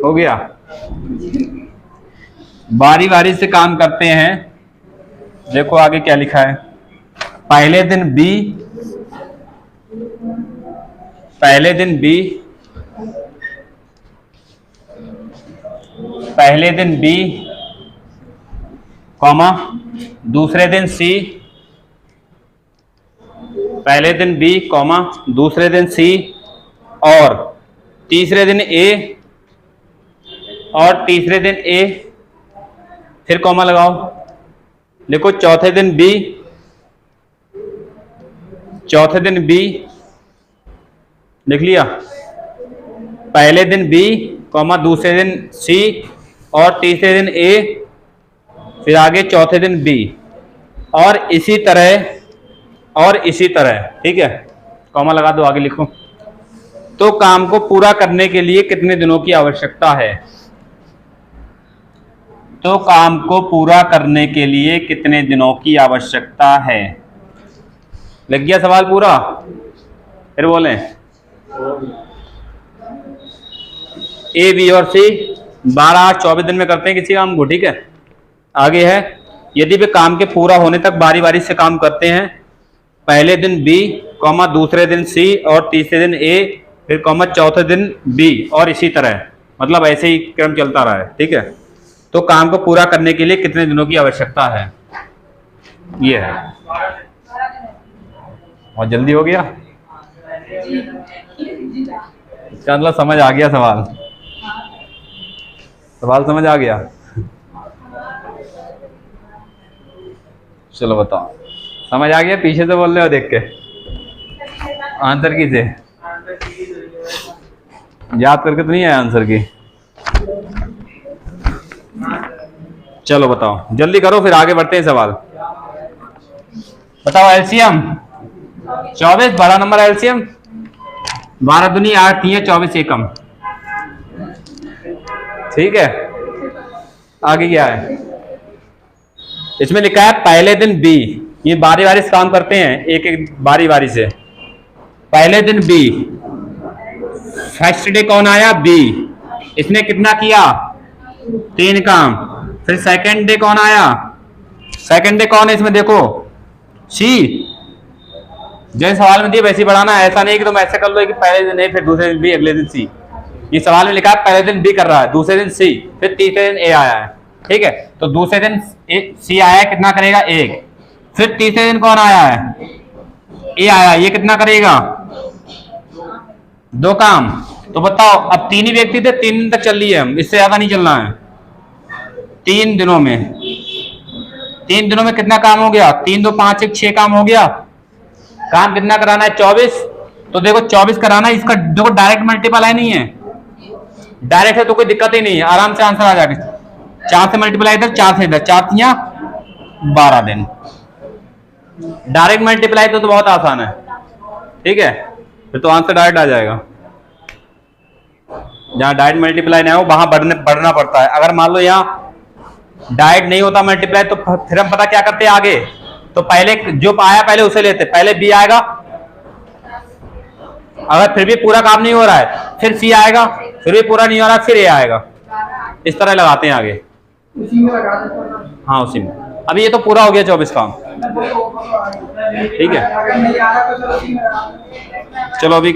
हो गया, बारी बारी से काम करते हैं। देखो आगे क्या लिखा है। पहले दिन बी, पहले दिन बी, पहले दिन बी कॉमा दूसरे दिन सी, पहले दिन बी कॉमा दूसरे दिन सी और तीसरे दिन ए, और तीसरे दिन ए, फिर कॉमा लगाओ। लिखो चौथे दिन बी, चौथे दिन बी, लिख लिया। पहले दिन बी कॉमा दूसरे दिन सी और तीसरे दिन ए, फिर आगे चौथे दिन बी, और इसी तरह और इसी तरह, ठीक है, कॉमा लगा दो, आगे लिखो। तो काम को पूरा करने के लिए कितने दिनों की आवश्यकता है? तो काम को पूरा करने के लिए कितने दिनों की आवश्यकता है? लग गया सवाल पूरा? फिर बोलें। ए बी और सी 12, 24 दिन में करते हैं किसी काम को, ठीक है। आगे है, यदि वे काम के पूरा होने तक बारी बारी से काम करते हैं। पहले दिन बी कॉमा दूसरे दिन सी और तीसरे दिन ए, फिर कॉमा चौथे दिन बी, और इसी तरह, मतलब ऐसे ही क्रम चलता रहा है, ठीक है। तो काम को पूरा करने के लिए कितने दिनों की आवश्यकता है? ये है। और जल्दी हो गया, इसका मतलब समझ आ गया सवाल, सवाल समझ आ गया। चलो बताओ, समझ आ गया? पीछे से बोल रहे हो देख के, आंसर की से याद करके तो नहीं आया आंसर की। चलो बताओ, जल्दी करो, फिर आगे बढ़ते हैं सवाल। बताओ एलसीएम 24, बड़ा नंबर एलसीएम 12 दूनी 8 3 24 एकम, ठीक है। आगे क्या है? इसमें लिखा है पहले दिन बी, ये बारी बारी से काम करते हैं, एक एक बारी बारी से। पहले दिन बी, फर्स्ट डे कौन आया? बी, इसने कितना किया? 3 काम। फिर सेकंड डे कौन आया? सेकंड डे कौन है इसमें? देखो सी, जैसे सवाल में दिए वैसे ही बढ़ाना, ऐसा नहीं कि तुम ऐसे कर लो कि पहले दिन ए फिर दूसरे दिन बी अगले दिन सी। ये सवाल में लिखा है पहले दिन बी कर रहा है, दूसरे दिन सी, फिर तीसरे दिन ए आया है, ठीक है। तो दूसरे दिन सी आया है, कितना करेगा? 1। फिर तीसरे दिन कौन आया है? ए आया, ये कितना करेगा? 2 काम। तो बताओ, अब 3 ही व्यक्ति थे, 3 दिन तक चल रही है, हम इससे ज्यादा नहीं चलना है। 3 दिनों में, 3 दिनों में कितना काम हो गया? 3 2 5 1 6 काम हो गया। काम कितना कराना है? 24। तो देखो 24 कराना है, इसका देखो डायरेक्ट मल्टीपल नहीं है, डायरेक्ट है तो कोई दिक्कत ही नहीं है, आराम से आंसर आ जाएगा। 4 से मल्टीप्लाई इधर, 4 से इधर, 4 तिया 12 दिन। डायरेक्ट मल्टीप्लाई तो बहुत आसान है, ठीक है, फिर तो आंसर डायरेक्ट आ जाएगा। जहां डायरेक्ट मल्टीप्लाई नहीं हो वहां बढ़ना पड़ता है। अगर मान लो यहाँ डायरेक्ट नहीं होता मल्टीप्लाई, तो फिर हम पता क्या करते हैं आगे? तो पहले जो आया पहले उसे लेते, पहले बी आएगा, अगर फिर भी पूरा काम नहीं हो रहा है फिर सी आएगा, फिर भी पूरा नहीं हो रहा है फिर ए आएगा, इस तरह लगाते हैं आगे। उसी में लगा देते हैं। हाँ उसी में। अभी ये तो पूरा हो गया 24 काम। ठीक है, अगर नहीं आ रहा तो चलो 3 चलो अभी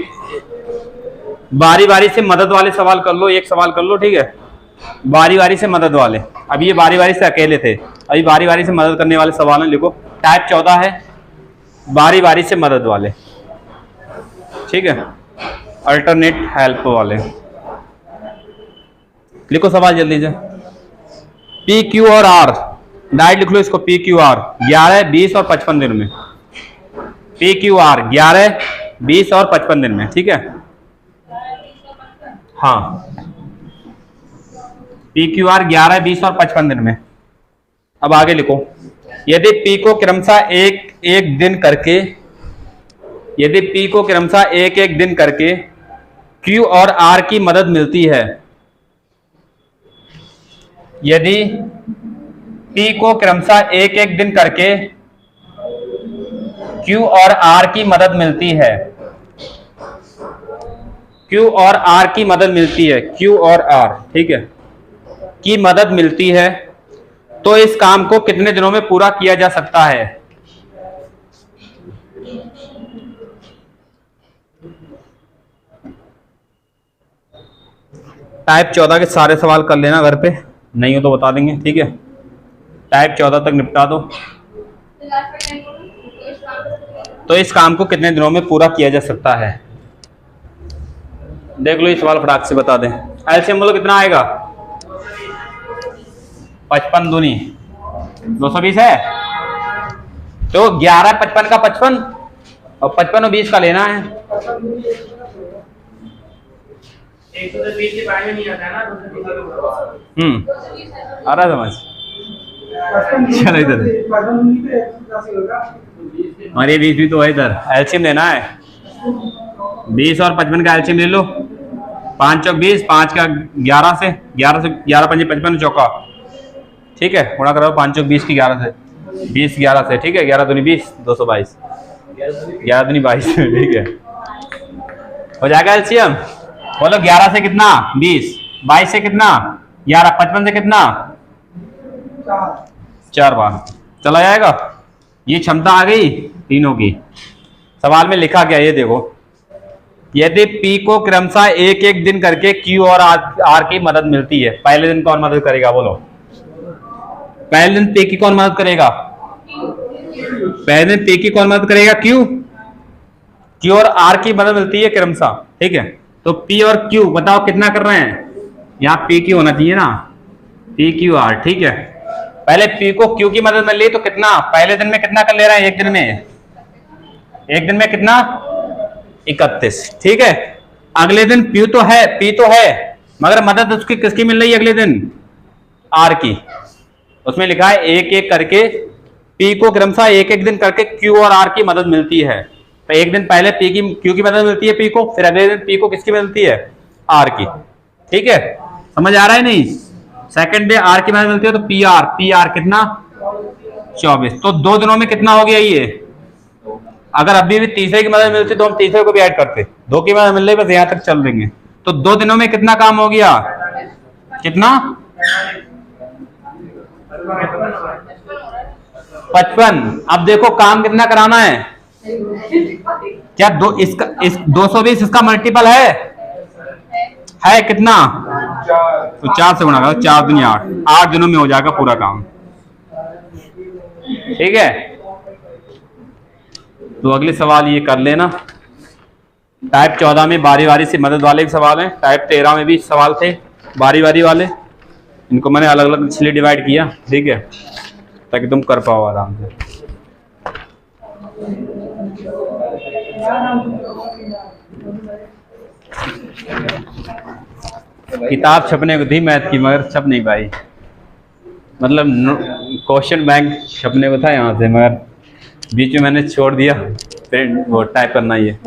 बारी बारी से मदद वाले सवाल कर लो, एक सवाल कर लो। ठीक है, बारी बारी से मदद वाले। अभी ये बारी बारी से अकेले थे, अभी बारी बारी से मदद करने वाले सवाल हैं। लिखो टाइप 14 है, बारी बारी से मदद वाले। ठीक है, अल्टरनेट हेल्प वाले। लिखो सवाल जल्दी से। पी क्यू और आर, डायरेक्ट लिख लो इसको। पी क्यू आर 11, 20 और 55 दिन में। पी क्यू आर 11, 20 और 55 दिन में। ठीक है, हाँ, पी क्यू आर 11, 20 और 55 दिन में। अब आगे लिखो, यदि पी को क्रमशः एक दिन करके, यदि पी को क्रमशः एक दिन करके क्यू और आर की मदद मिलती है, यदि पी को क्रमशः एक दिन करके क्यू और आर की मदद मिलती है, क्यू और आर की मदद मिलती है, क्यू और आर, ठीक है, की मदद मिलती है, तो इस काम को कितने दिनों में पूरा किया जा सकता है? टाइप 14 के सारे सवाल कर लेना घर पे, नहीं हो तो बता देंगे। ठीक है, टाइप 14 तक निपटा दो। तो इस काम को कितने दिनों में पूरा किया जा सकता है? देख लो ये सवाल फटाक से बता दें। एलसीएम बोलो कितना आएगा? 55 दूनी 220 है, तो 11 55 का 55 और 55 और 20 का लेना है। 120 के बारे में नहीं आता है ना, 220 आ रहा समझ। चलो इधर, और ये 20 भी तो है इधर। एलसीएम लेना है, 20 और 55 का एलसीएम ले लो। 5 चौक 20, 5 का 11 से 11 पंजे 55 चौका। ठीक है, गुणा करो 5 चौक 20 की 11 से, 20 11 से। ठीक है, 11 दूनी 20, 222, 11 दूनी 22। ठीक है, हो जाएगा एलसीएम। बोलो 11 से कितना? 20, 22 से कितना? 11, 55 से कितना? 4 बार चला जाएगा। ये क्षमता आ गई तीनों की। सवाल में लिखा क्या, ये देखो, यदि P को क्रमशः एक दिन करके Q और R की मदद मिलती है, पहले दिन कौन मदद करेगा? बोलो, पहले दिन P की कौन मदद करेगा? पहले दिन P की कौन मदद करेगा? Q और R की मदद मिलती है क्रमशः। ठीक है, तो P और Q बताओ कितना कर रहे हैं? यहाँ PQ होना चाहिए ना, PQR। ठीक है, पहले P को Q की मदद मिल ली तो कितना, पहले दिन में कितना कर ले रहा है? एक दिन में कितना? 31। ठीक है, अगले दिन P तो है, मगर मदद उसकी किसकी मिल रही है अगले दिन? R की। उसमें लिखा है एक करके P को क्रमशः एक दिन करके Q और R की मदद मिलती है। तो एक दिन पहले Q की मदद मिलती है P को, फिर अगले दिन P को किसकी मिलती है? R की। ठीक है, समझ आ रहा है नहीं? सेकंड डे R की मदद मिलती है तो PR कितना? 24। तो 2 दिनों में कितना हो गया ये? अगर अभी भी तीसरे की मदद मिलती तो हम तीसरे को भी ऐड करते। 2 की मदद मिल रही, बस यहां तक चल देंगे। तो 2 दिनों में कितना काम हो गया? कितना? 55। अब देखो काम कितना कराना है? क्या इस 220 इसका मल्टीपल है कितना? तो 4 से गुणा करो, 4 दूनी 8, 8 दिनों में हो जाएगा पूरा काम। ठीक है, तो अगले सवाल ये कर लेना। टाइप 14 में बारी बारी से मदद वाले भी सवाल हैं, टाइप 13 में भी सवाल थे बारी बारी वाले। इनको मैंने अलग अलग इसलिए डिवाइड किया, ठीक है, ताकि तुम कर पाओ आराम से। किताब छपने को थी मैथ की, मगर छप नहीं पाई। मतलब क्वेश्चन बैंक छपने को था यहाँ से, मगर बीच में मैंने छोड़ दिया, फिर वो टाइप करना ही है।